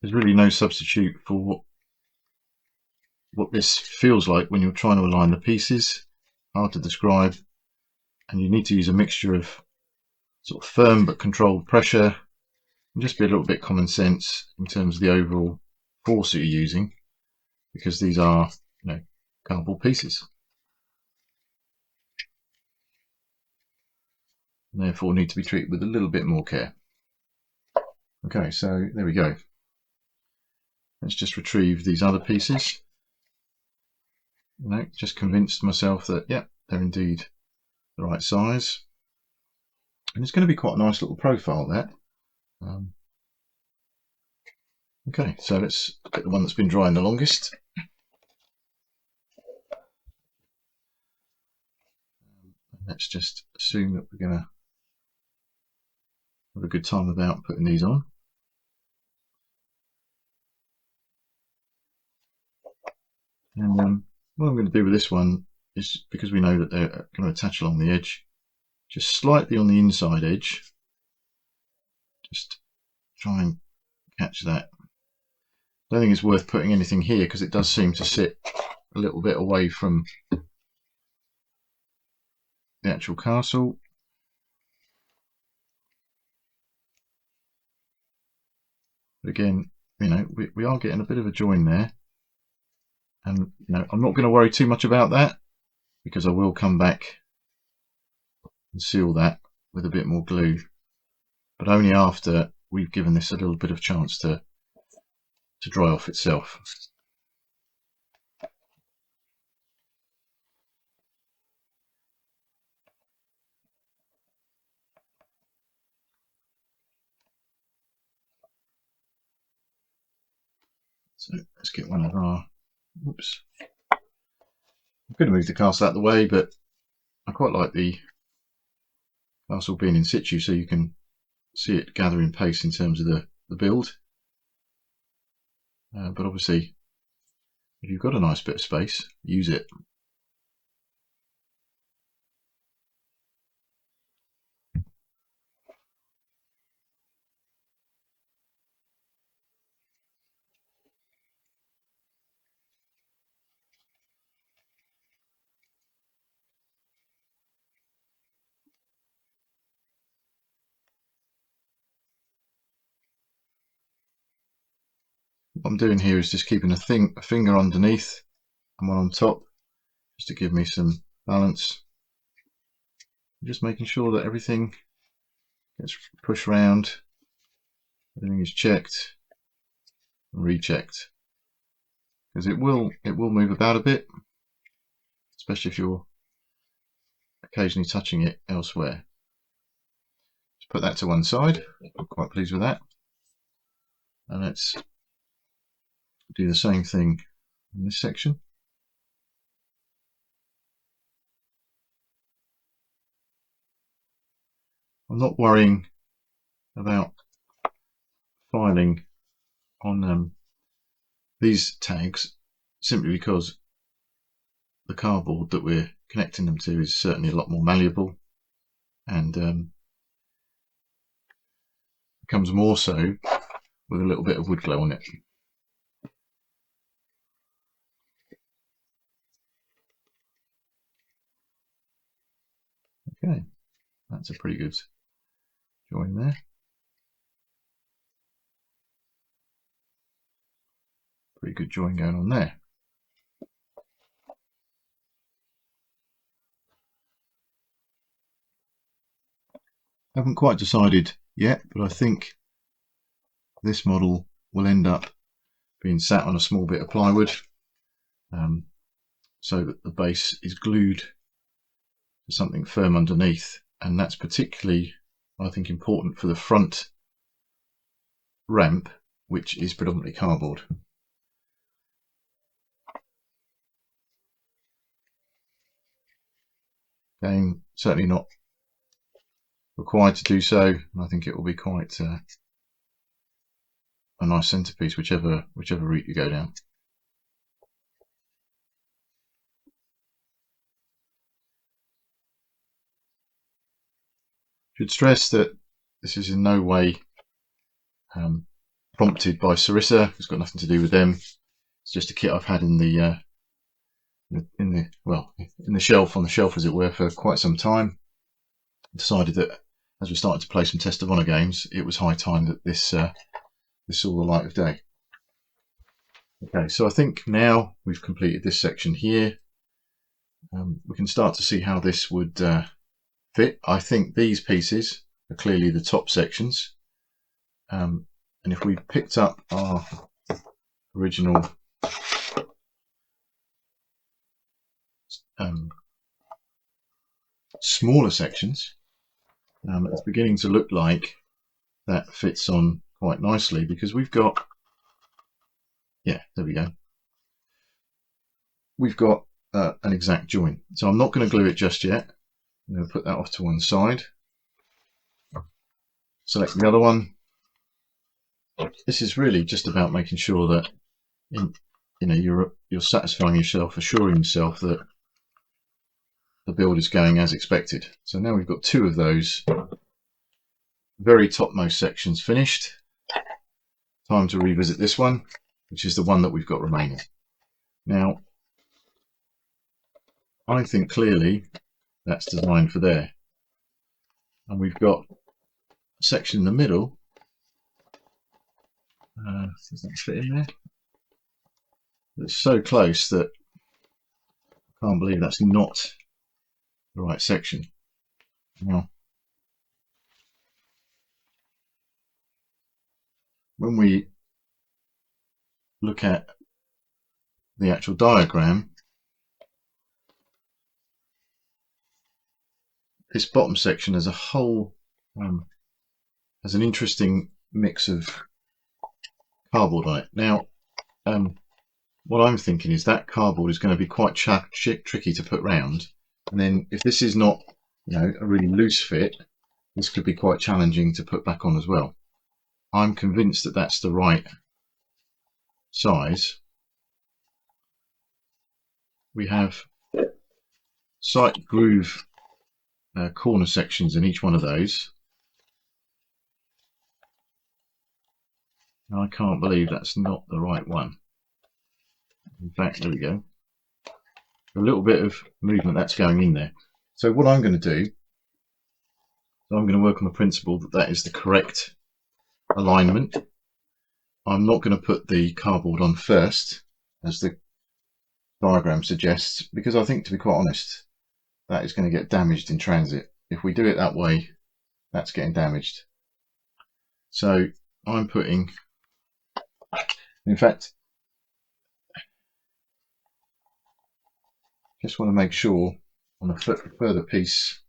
There's really no substitute for what this feels like when you're trying to align the pieces. Hard to describe, and you need to use a mixture of sort of firm but controlled pressure and just be a little bit common sense in terms of the overall force that you're using, because these are, you know, cardboard pieces and therefore need to be treated with a little bit more care. Okay, so there we go. Let's just retrieve these other pieces. You know, just convinced myself that, yeah, they're indeed the right size. And it's going to be quite a nice little profile there. Okay, so let's get the one that's been drying the longest. Let's just assume that we're going to have a good time about putting these on. And what I'm going to do with this one is, because we know that they're going to attach along the edge, just slightly on the inside edge, just try and catch that. I don't think it's worth putting anything here because it does seem to sit a little bit away from the actual castle. But again, you know, we are getting a bit of a join there. And, you know, I'm not going to worry too much about that because I will come back and seal that with a bit more glue, but only after we've given this a little bit of chance to dry off itself. So let's get one of our, oops, I'm going to move the castle out of the way, but I quite like the castle being in situ so you can see it gathering pace in terms of the build. But obviously, if you've got a nice bit of space, use it. What I'm doing here is just keeping a finger underneath and one on top, just to give me some balance. Just making sure that everything gets pushed round, everything is checked and rechecked, because it will move about a bit, especially if you're occasionally touching it elsewhere. Just put that to one side. I'm quite pleased with that, and let's do the same thing in this section. I'm not worrying about filing on these tags, simply because the cardboard that we're connecting them to is certainly a lot more malleable, and becomes more so with a little bit of wood glow on it. Okay, that's a pretty good join there. Pretty good join going on there. Haven't quite decided yet, but I think this model will end up being sat on a small bit of plywood, so that the base is glued to something firm underneath, and that's particularly, I think, important for the front ramp, which is predominantly cardboard. Again, certainly not required to do so, and I think it will be quite a nice centerpiece, whichever route you go down. Should stress that this is in no way prompted by Sarissa. It's got nothing to do with them. It's just a kit I've had in the shelf, on the shelf as it were, for quite some time. I decided that as we started to play some Test of Honor games, it was high time that this saw the light of day. Okay, so I think now we've completed this section here. We can start to see how this would fit. I think these pieces are clearly the top sections, and if we picked up our original smaller sections, it's beginning to look like that fits on quite nicely, because we've got, yeah, there we go, we've got an exact join. So I'm not going to glue it just yet. I'm going to put that off to one side, select the other one. This is really just about making sure that you're satisfying yourself, assuring yourself that the build is going as expected. So now we've got two of those very topmost sections finished. Time to revisit this one, which is the one that we've got remaining. Now, I think clearly that's designed for there, and we've got a section in the middle. Does that fit in there? It's so close that I can't believe that's not the right section. Now, when we look at the actual diagram, this bottom section as a whole has an interesting mix of cardboard on it. Now, what I'm thinking is that cardboard is going to be quite tricky to put round, and then if this is not, a really loose fit, this could be quite challenging to put back on as well. I'm convinced that that's the right size. We have sight groove corner sections in each one of those. I can't believe that's not the right one. In fact, there we go. A little bit of movement that's going in there. So what I'm going to do, I'm going to work on the principle that that is the correct alignment. I'm not going to put the cardboard on first, as the diagram suggests, because I think, to be quite honest, that is going to get damaged in transit. If we do it that way, that's getting damaged. So I'm putting, in fact, just want to make sure on a further piece,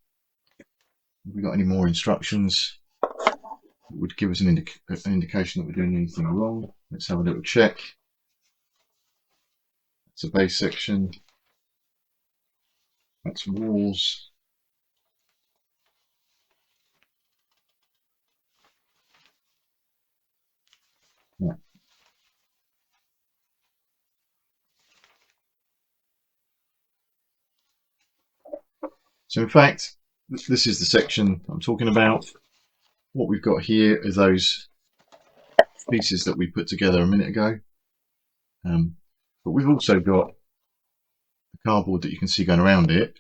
have we got any more instructions that would give us an indication that we're doing anything wrong. Let's have a little check. It's a base section. That's walls. Yeah. So in fact, this is the section I'm talking about. What we've got here is those pieces that we put together a minute ago. But we've also got the cardboard that you can see going around it.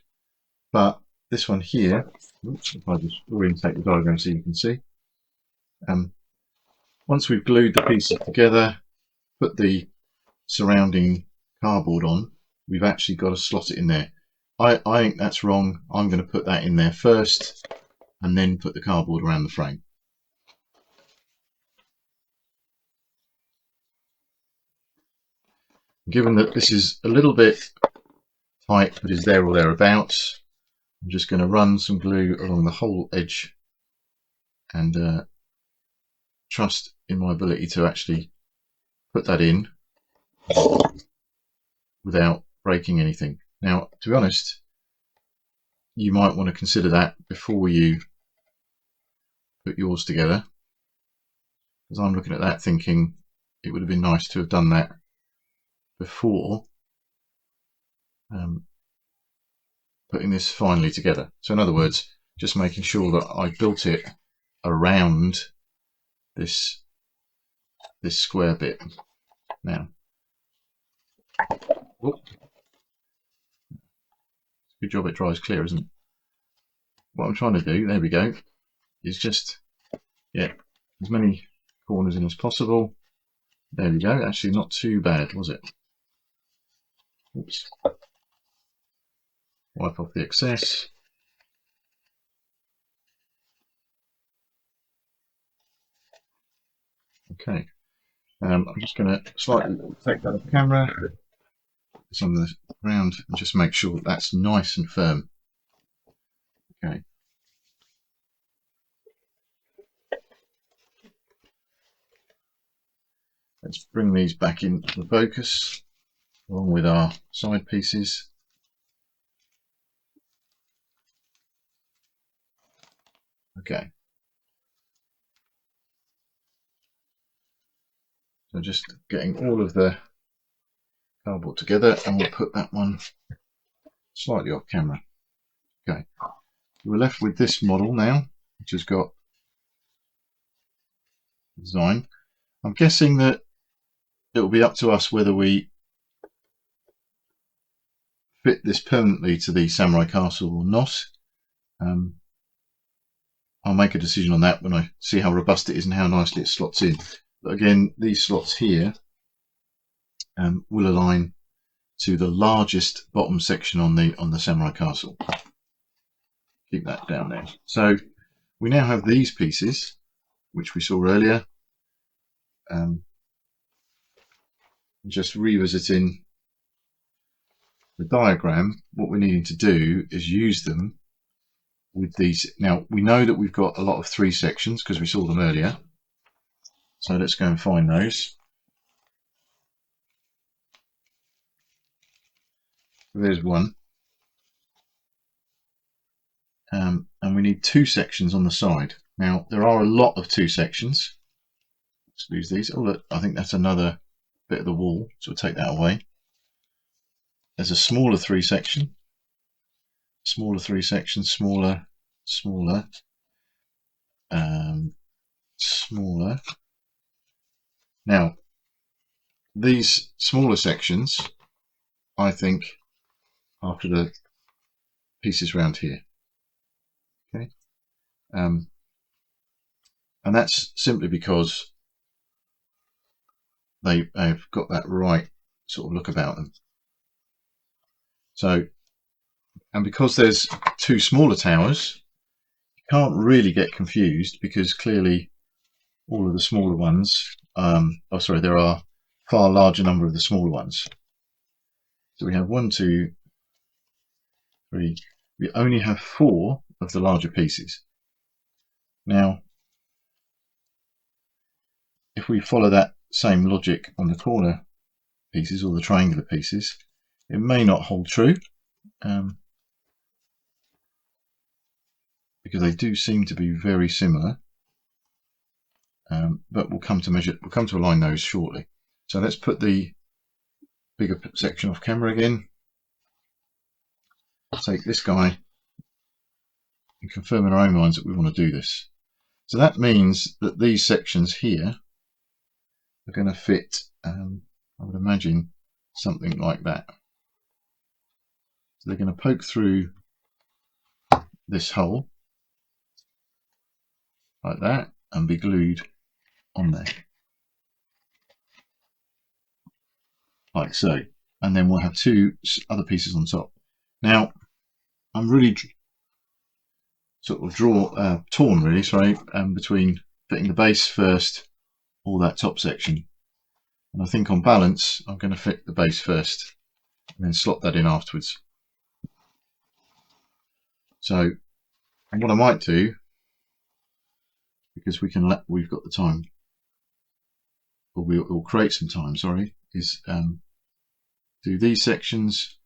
But this one here, oops, if I just orientate the diagram so you can see. Once we've glued the pieces together, put the surrounding cardboard on, we've actually got to slot it in there. I think that's wrong. I'm going to put that in there first and then put the cardboard around the frame. Given that this is a little bit tight but is there or thereabouts, I'm just going to run some glue along the whole edge and trust in my ability to actually put that in without breaking anything. Now, to be honest, you might want to consider that before you put yours together, because I'm looking at that thinking it would have been nice to have done that before putting this finally together. So in other words, just making sure that I built it around this square bit. Now, whoop. Good job it dries clear, isn't it? What I'm trying to do, there we go, is just get as many corners in as possible. There we go. Actually, not too bad, was it? Oops. Wipe off the excess. Okay. I'm just going to slightly take that off the camera. It's on the ground and just make sure that that's nice and firm. Okay. Let's bring these back into the focus along with our side pieces. Okay. So just getting all of the cardboard together, and we'll put that one slightly off camera. Okay. We're left with this model now, which has got design. I'm guessing that it will be up to us whether we fit this permanently to the Samurai Castle or not. I'll make a decision on that when I see how robust it is and how nicely it slots in. But again, these slots here will align to the largest bottom section on the Samurai Castle. Keep that down there. So we now have these pieces, which we saw earlier. Just revisiting the diagram, what we're needing to do is use them with these. Now we know that we've got a lot of 3 sections because we saw them earlier. So let's go and find those. There's one. and we need 2 sections on the side. Now there are a lot of 2 sections. Let's lose these. Oh look, I think that's another bit of the wall, so we'll take that away. There's a smaller 3 section, smaller 3 sections, smaller, smaller, smaller. Now these smaller sections, I think, after the pieces around here. Okay, and that's simply because they've got that right sort of look about them. So, and because there's 2 smaller towers, you can't really get confused, because clearly all of the smaller ones, oh sorry, there are far larger number of the smaller ones. So we have 1, 2, 3. We only have 4 of the larger pieces. Now, if we follow that same logic on the corner pieces or the triangular pieces, it may not hold true, because they do seem to be very similar. But we'll come to align those shortly. So let's put the bigger section off camera again. Take this guy and confirm in our own minds that we want to do this. So that means that these sections here are going to fit, I would imagine, something like that. So they're going to poke through this hole like that and be glued on there, like so. And then we'll have 2 other pieces on top. Now, I'm really sort of torn really, sorry, between fitting the base first or that top section. And I think on balance, I'm going to fit the base first and then slot that in afterwards. So what I might do, because we've got the time, or we'll create some time, sorry, is do these sections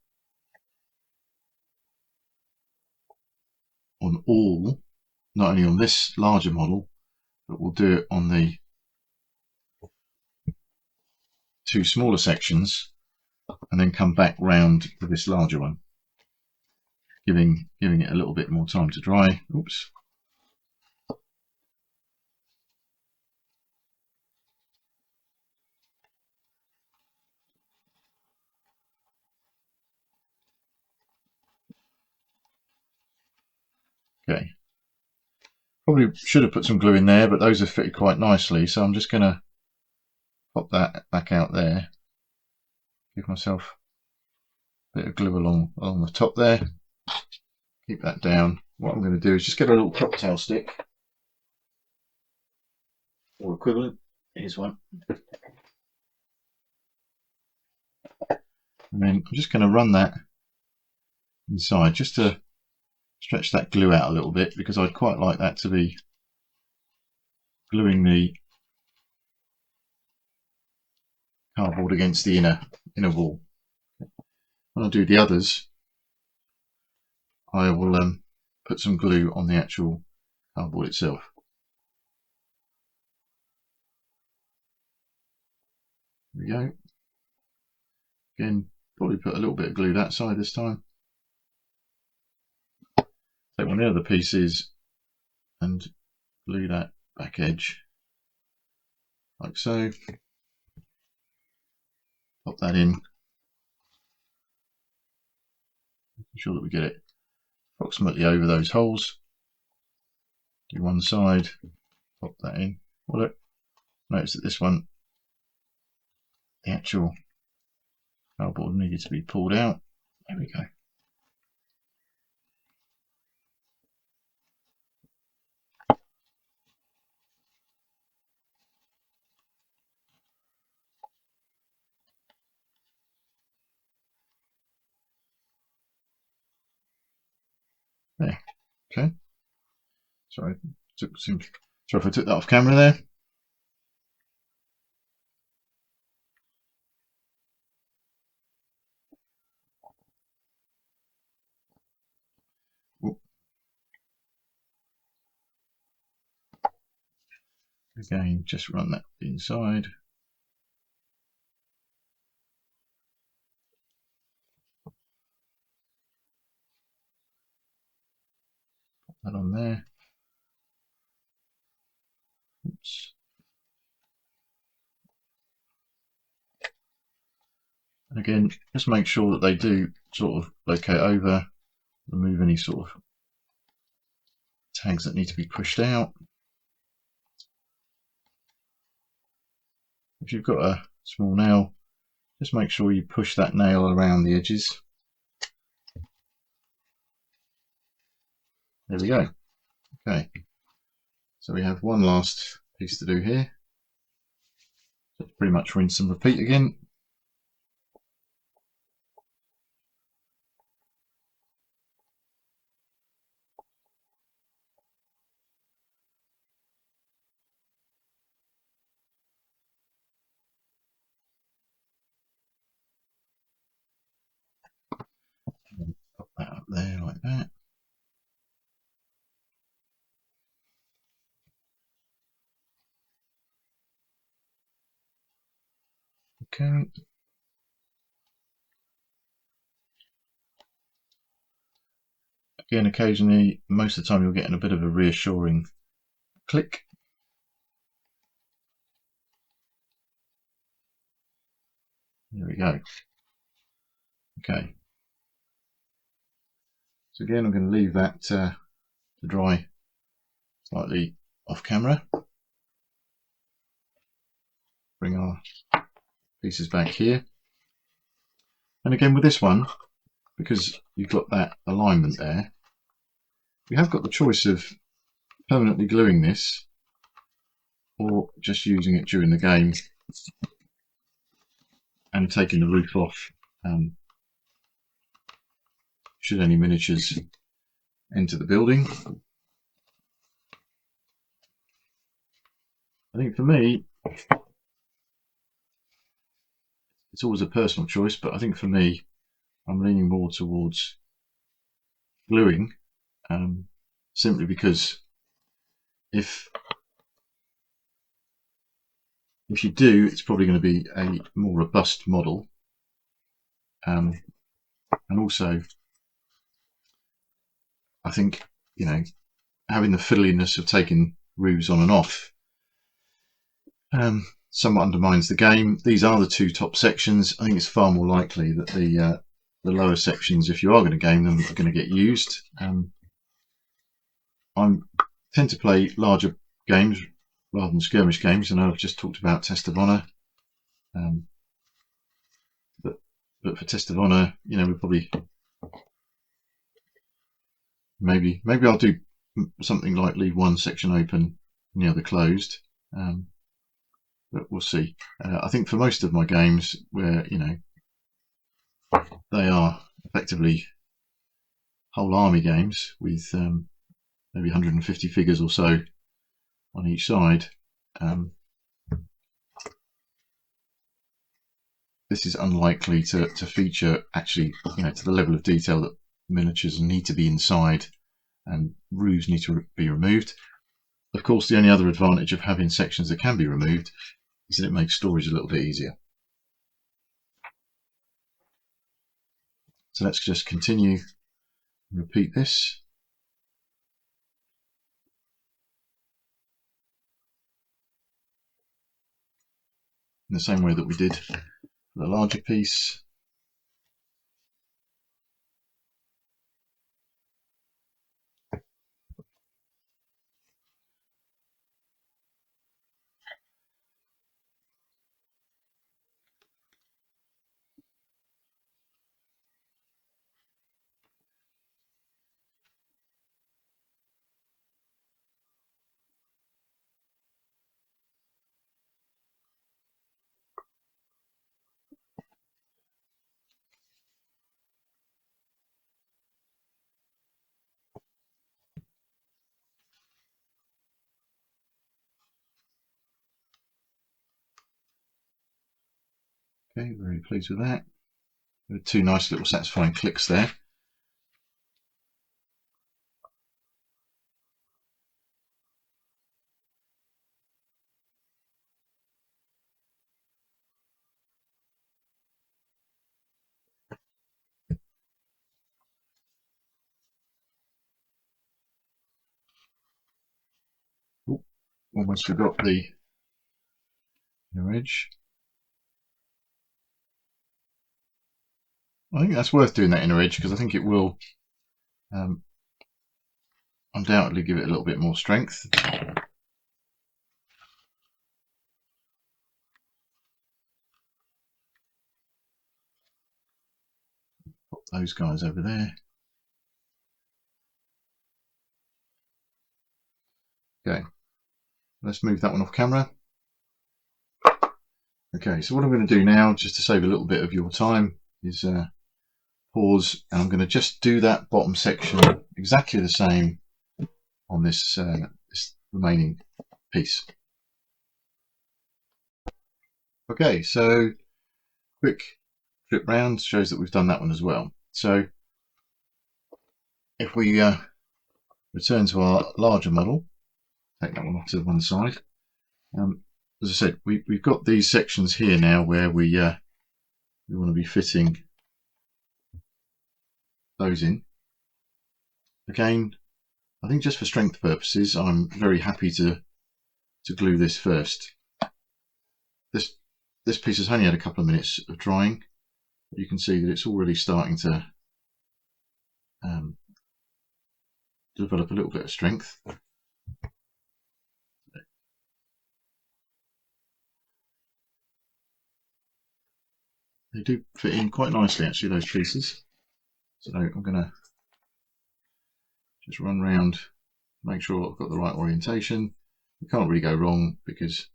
on all, not only on this larger model, but we'll do it on the 2 smaller sections, and then come back round to this larger one, giving it a little bit more time to dry. Oops. Okay. Probably should have put some glue in there, but those have fitted quite nicely, so I'm just going to pop that back out there. Give myself a bit of glue along the top there. Keep that down. What I'm going to do is just get a little cocktail stick or equivalent. Here's one. And then I'm just going to run that inside just to stretch that glue out a little bit, because I'd quite like that to be gluing the cardboard against the inner wall. When I do the others, I will put some glue on the actual cardboard itself. There we go. Again, probably put a little bit of glue that side this time. Take one of the other pieces and glue that back edge like so. Pop that in. Make sure that we get it approximately over those holes. Do one side, pop that in. Well, look, notice that this one, the actual cardboard needed to be pulled out. There we go. There. Okay. Sorry if I took that off camera there. Again, just run that inside. Put that on there. Oops. And again, just make sure that they do sort of locate over, remove any sort of tags that need to be pushed out. If you've got a small nail, just make sure you push that nail around the edges. There we go. Okay, so we have one last piece to do here. So it's pretty much rinse and repeat again. Put that up there like that. Okay. Again, occasionally, most of the time, you're getting a bit of a reassuring click. There we go. Okay. So again, I'm going to leave that to dry slightly off camera. Bring our pieces back here. And again, with this one, because you've got that alignment there, you have got the choice of permanently gluing this or just using it during the game and taking the roof off should any miniatures enter the building. I think for me, it's always a personal choice, but I think for me, I'm leaning more towards gluing, simply because if you do, it's probably going to be a more robust model, and also I think, you know, having the fiddliness of taking roofs on and off somewhat undermines the game. These are the two top sections. I think it's far more likely that the lower sections, if you are going to game them, are going to get used. I tend to play larger games rather than skirmish games. I know I've just talked about Test of Honor, but for Test of Honor, you know, we'll probably maybe I'll do something like leave one section open and the other closed, but we'll see. I think for most of my games, where, you know, they are effectively whole army games with maybe 150 figures or so on each side, this is unlikely to feature actually, you know, to the level of detail that miniatures need to be inside and roofs need to be removed. Of course, the only other advantage of having sections that can be removed is that it makes storage a little bit easier. So let's just continue and repeat this. In the same way that we did for the larger piece. Okay, very pleased with that. There are two nice little satisfying clicks there. almost forgot the inner edge. I think that's worth doing that inner edge because I think it will undoubtedly give it a little bit more strength. Put those guys over there. Okay, let's move that one off camera. Okay, so what I'm going to do now, just to save a little bit of your time, is pause, and I'm going to just do that bottom section exactly the same on this, this remaining piece. Okay, so quick flip round shows that we've done that one as well. So if we return to our larger model, take that one off to one side. As I said, we've got these sections here now where we want to be fitting those in. Again, I think just for strength purposes, I'm very happy to glue this first. This piece has only had a couple of minutes of drying, but you can see that it's already starting to develop a little bit of strength. They do fit in quite nicely, actually, those pieces. So I'm going to just run round, make sure I've got the right orientation. You can't really go wrong because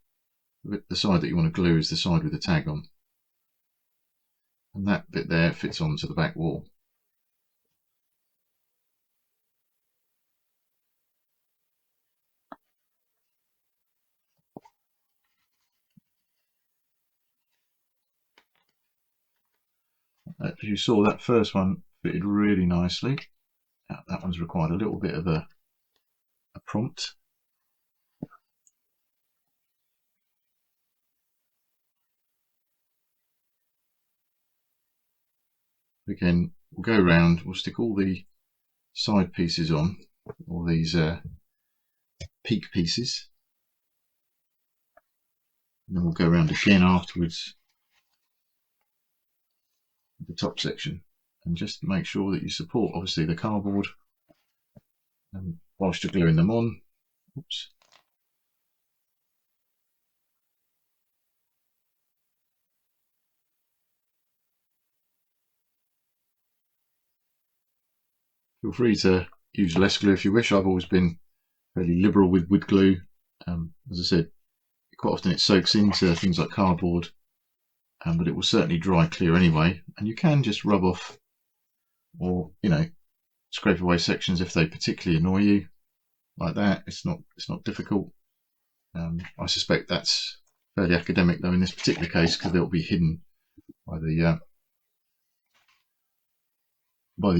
the side that you want to glue is the side with the tag on. And that bit there fits onto the back wall. As you saw, that first one fitted really nicely. That one's required a little bit of a prompt. Again, we'll go around, we'll stick all the side pieces on, all these peak pieces, and then we'll go around again afterwards with the top section, and just make sure that you support obviously the cardboard whilst you're gluing them on. Oops. Feel free to use less glue if you wish. I've always been fairly liberal with wood glue. As I said, quite often it soaks into things like cardboard, but it will certainly dry clear anyway. And you can just rub off, or scrape away sections if they particularly annoy you, like that. It's not difficult. I suspect that's fairly academic though in this particular case, because they'll be hidden by the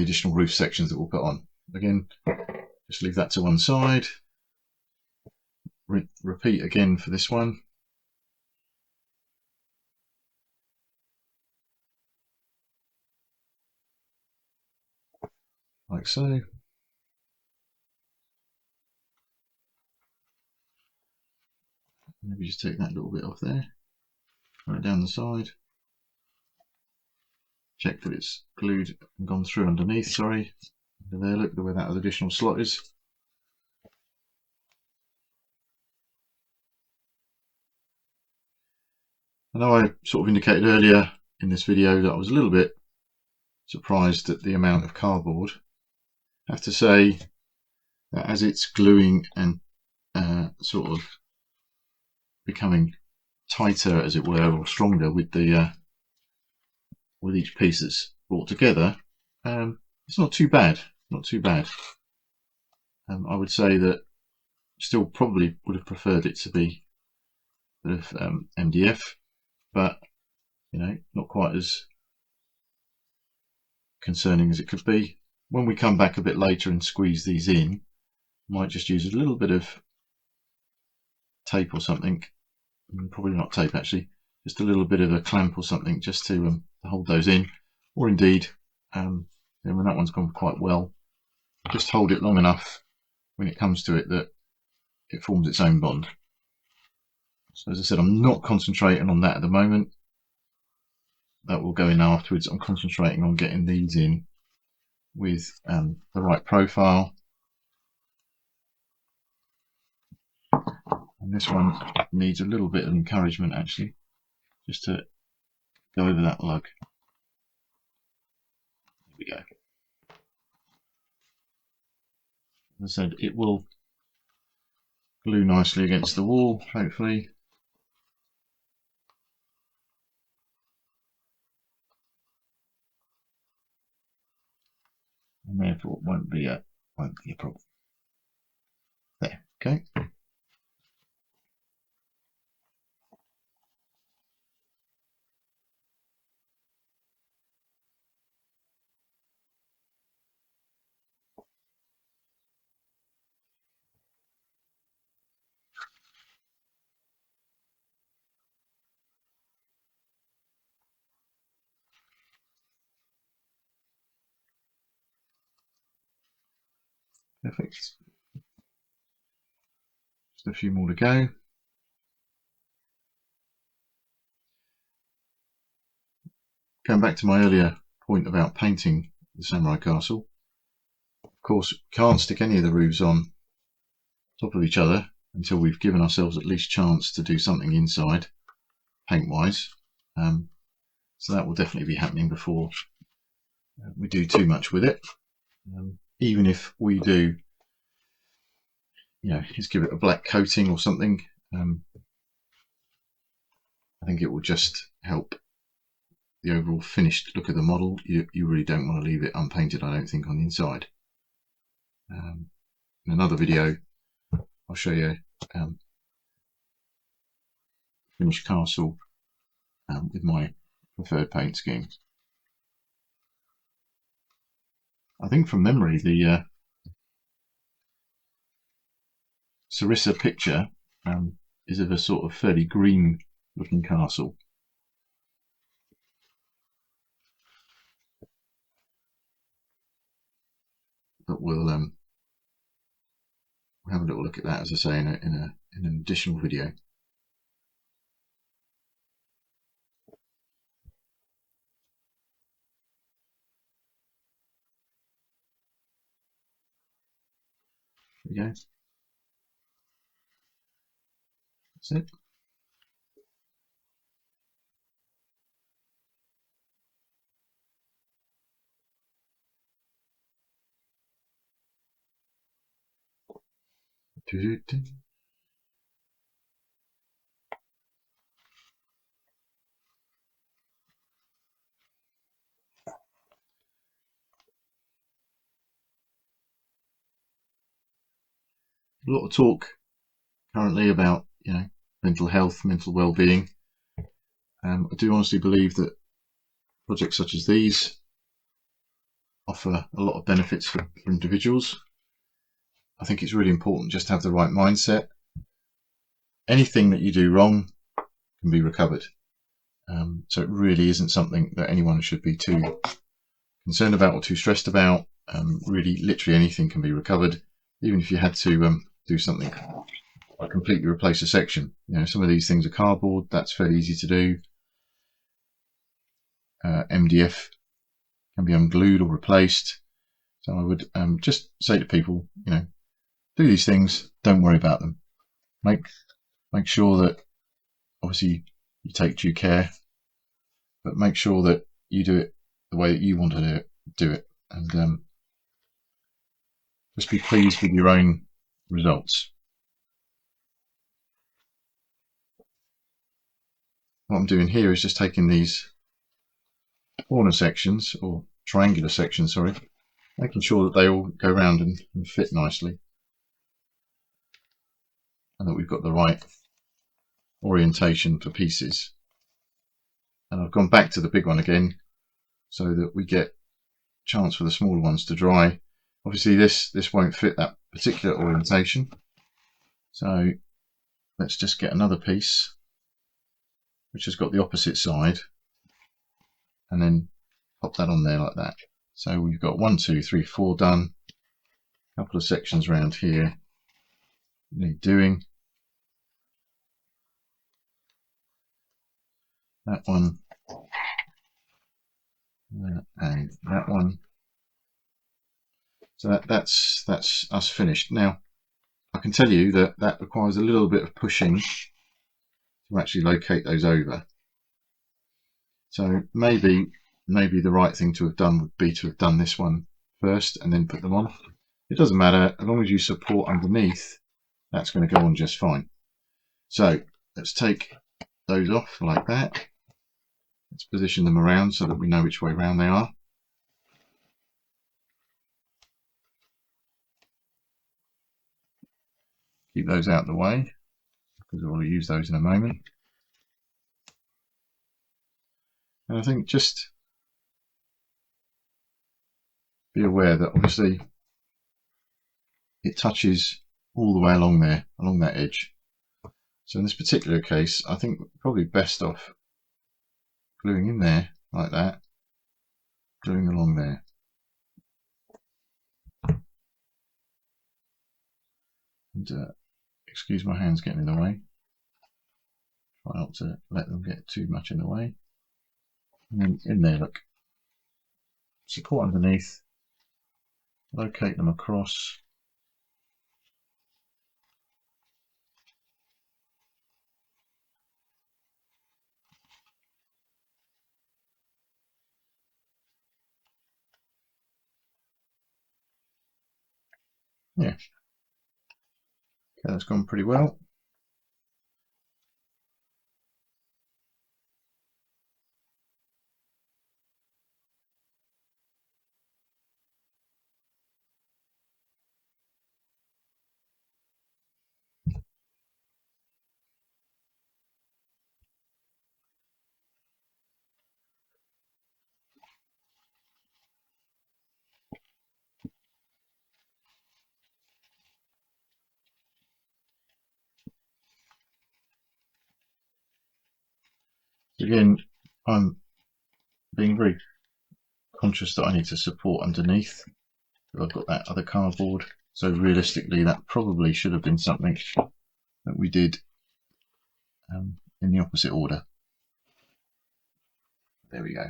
additional roof sections that we'll put on. Again, just leave that to one side. Repeat again for this one. Like so. Maybe just take that little bit off there. Right down the side. Check that it's glued and gone through underneath, sorry. Under there, look where that additional slot is. I know I sort of indicated earlier in this video that I was a little bit surprised at the amount of cardboard. I have to say that as it's gluing and sort of becoming tighter, as it were, or stronger with the with each piece that's brought together, it's not too bad. Not too bad. I would say that still probably would have preferred it to be a bit of MDF, but not quite as concerning as it could be. When we come back a bit later and squeeze these in, might just use a little bit of tape or something. Probably not tape actually, just a little bit of a clamp or something just to hold those in, or indeed when that one's gone quite well, just hold it long enough when it comes to it that it forms its own bond. So as I said, I'm not concentrating on that at the moment. That will go in afterwards. I'm concentrating on getting these in with the right profile. And this one needs a little bit of encouragement actually, just to go over that lug. There we go. As I said, it will glue nicely against the wall, hopefully. And therefore it won't be a problem. There, okay. Perfect. Just a few more to go. Going back to my earlier point about painting the Samurai Castle, of course, can't stick any of the roofs on top of each other until we've given ourselves at least chance to do something inside, paint-wise. So that will definitely be happening before we do too much with it. Even if we do, just give it a black coating or something, I think it will just help the overall finished look of the model. You really don't want to leave it unpainted, I don't think, on the inside. In another video, I'll show you finished castle with my preferred paint scheme. I think from memory, the Sarissa picture is of a sort of fairly green looking castle. But we'll have a little look at that, as I say, in an additional video. There we go. That's it. A lot of talk currently about mental health, mental well-being. I do honestly believe that projects such as these offer a lot of benefits for individuals. I think it's really important just to have the right mindset. Anything that you do wrong can be recovered. So it really isn't something that anyone should be too concerned about or too stressed about. Really, literally anything can be recovered, even if you had to do something like completely replace a section. Some of these things are cardboard, that's fairly easy to do. MDF can be unglued or replaced. So I would just say to people, do these things, don't worry about them. Make sure that obviously you take due care, but make sure that you do it the way that you want to do it, and just be pleased with your own results. What I'm doing here is just taking these corner sections, or triangular sections, sorry, making sure that they all go around and fit nicely, and that we've got the right orientation for pieces. And I've gone back to the big one again so that we get chance for the smaller ones to dry. Obviously this won't fit that particular orientation, so let's just get another piece which has got the opposite side and then pop that on there like that. So we've got 1, 2, 3, 4 done. A couple of sections around here need doing. that one, and that one. So that's us finished. Now I can tell you that that requires a little bit of pushing to actually locate those over. So maybe the right thing to have done would be to have done this one first and then put them on. It doesn't matter, as long as you support underneath, that's going to go on just fine. So let's take those off like that. Let's position them around so that we know which way round they are. Keep those out of the way because we'll use those in a moment. And I think just be aware that obviously it touches all the way along there, along that edge. So in this particular case, I think probably best off gluing in there like that, gluing along there. And excuse my hands getting in the way. Try not to let them get too much in the way. And then in there, look, support underneath, locate them across. Yeah, okay, that's gone pretty well. Again, I'm being very conscious that I need to support underneath. I've got that other cardboard, so realistically that probably should have been something that we did in the opposite order. There we go.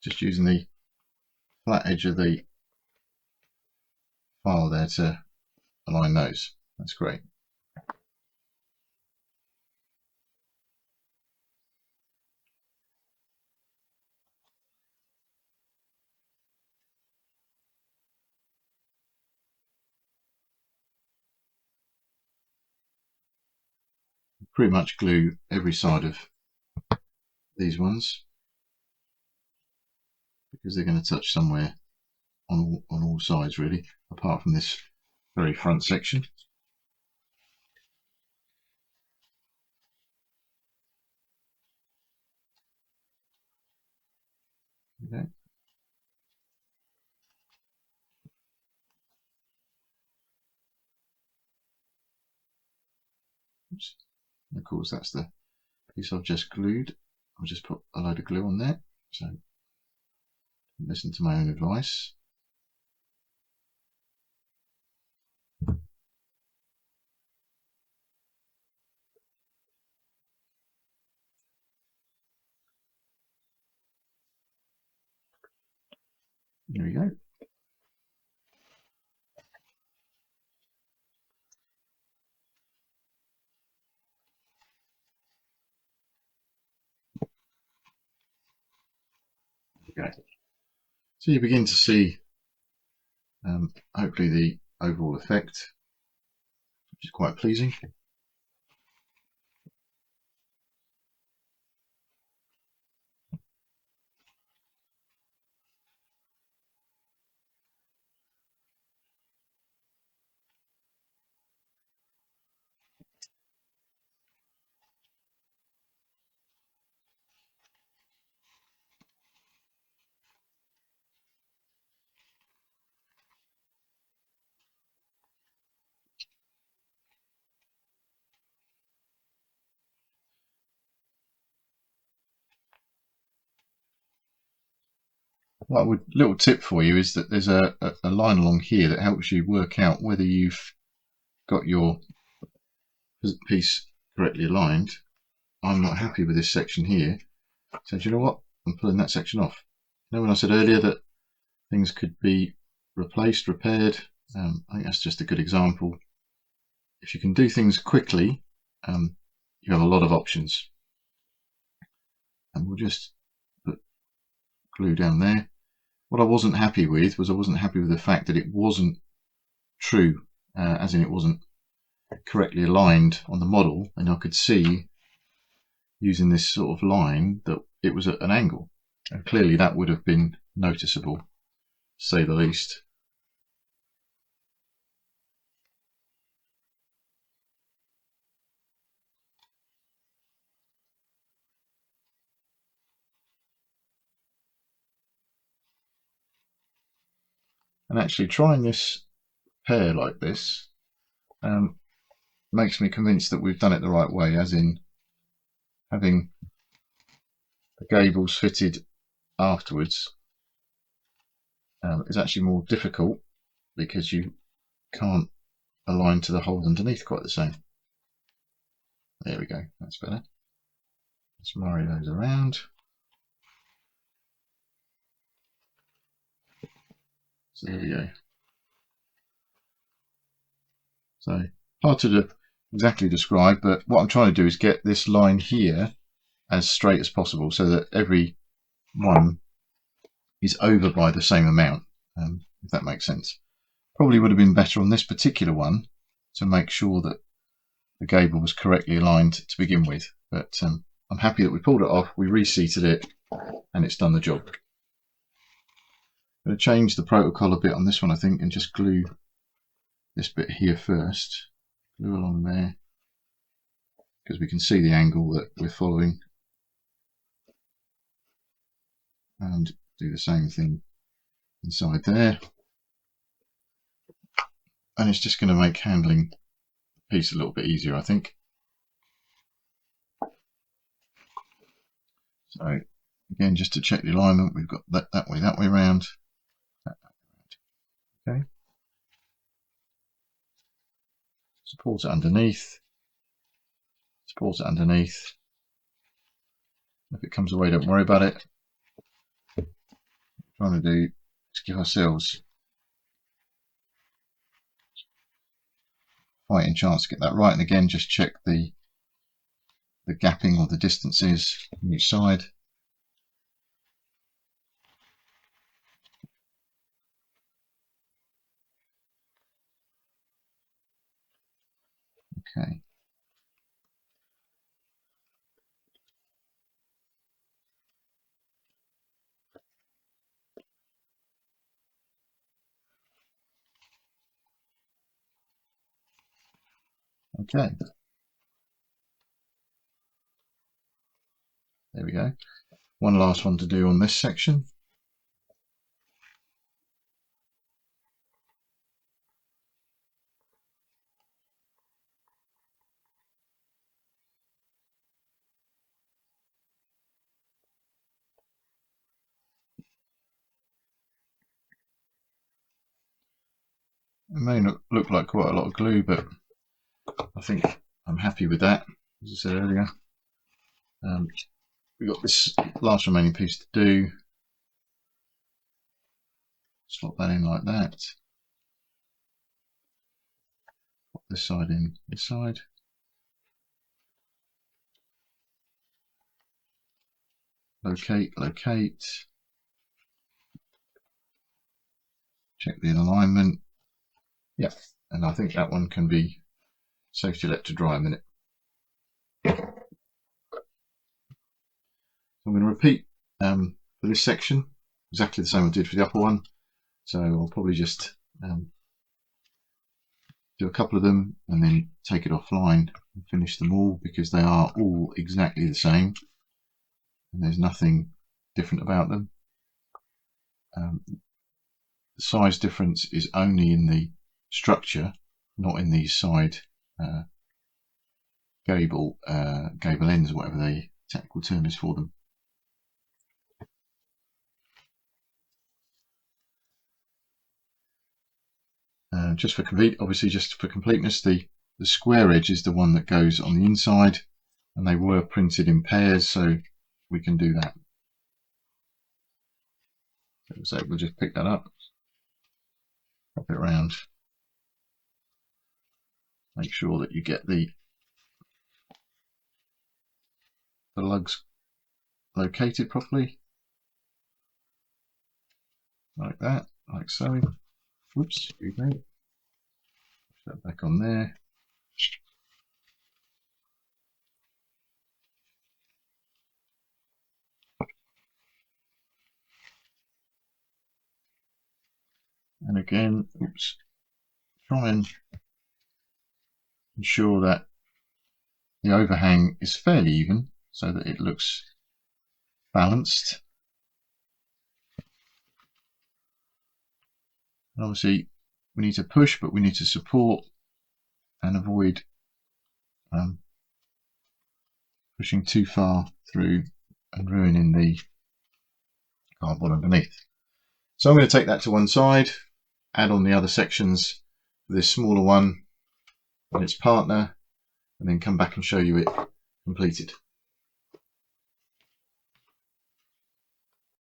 Just using the flat edge of the file there to align those. That's great. Pretty much glue every side of these ones because they're going to touch somewhere on all sides really, apart from this very front section. Okay. Oops. Of course, that's the piece I've just glued. I'll just put a load of glue on there. So listen to my own advice. There we go. Okay. So you begin to see hopefully the overall effect, which is quite pleasing. Little tip for you is that there's a line along here that helps you work out whether you've got your piece correctly aligned. I'm not happy with this section here, so do you know what? I'm pulling that section off. You know when I said earlier that things could be replaced, repaired? I think that's just a good example. If you can do things quickly, you have a lot of options. And we'll just put glue down there. What I wasn't happy with was the fact that it wasn't true, as in it wasn't correctly aligned on the model, and I could see using this sort of line that it was at an angle, and clearly that would have been noticeable, to say the least. And actually trying this pair like this makes me convinced that we've done it the right way, as in having the gables fitted afterwards is actually more difficult because you can't align to the hole underneath quite the same. There we go, that's better. Let's marry those around. So there we go. So hard to exactly describe, but what I'm trying to do is get this line here as straight as possible so that every one is over by the same amount, if that makes sense. Probably would have been better on this particular one to make sure that the gable was correctly aligned to begin with, but I'm happy that we pulled it off, we reseated it, and it's done the job. I'm going to change the protocol a bit on this one, I think, and just glue this bit here first. Glue along there, because we can see the angle that we're following. And do the same thing inside there. And it's just going to make handling the piece a little bit easier, I think. So again, just to check the alignment, we've got that way around. Okay. Support it underneath. Support it underneath. If it comes away, don't worry about it. What we're trying to do is give ourselves a fighting chance to get that right. And again, just check the gapping or the distances on each side. Okay. Okay. There we go. One last one to do on this section. It may not look like quite a lot of glue, but I think I'm happy with that, as I said earlier. We've got this last remaining piece to do. Slot that in like that. Pop this side in this side. Locate, locate. Check the alignment. Yeah, and I think that one can be safely let to dry a minute. So I'm going to repeat for this section exactly the same I did for the upper one. So I'll probably just do a couple of them and then take it offline and finish them all, because they are all exactly the same and there's nothing different about them. The size difference is only in the structure, not in the side gable ends, or whatever the technical term is for them. just for completeness, the square edge is the one that goes on the inside, and they were printed in pairs, so we can do that. So we'll just pick that up, wrap it around, make sure that you get the lugs located properly, like that, like so. Whoops, here we go. Put that back on there. And again, oops, try and ensure that the overhang is fairly even so that it looks balanced. And obviously we need to push, but we need to support and avoid pushing too far through and ruining the cardboard underneath. So I'm going to take that to one side, add on the other sections for this smaller one and its partner, and then come back and show you it completed.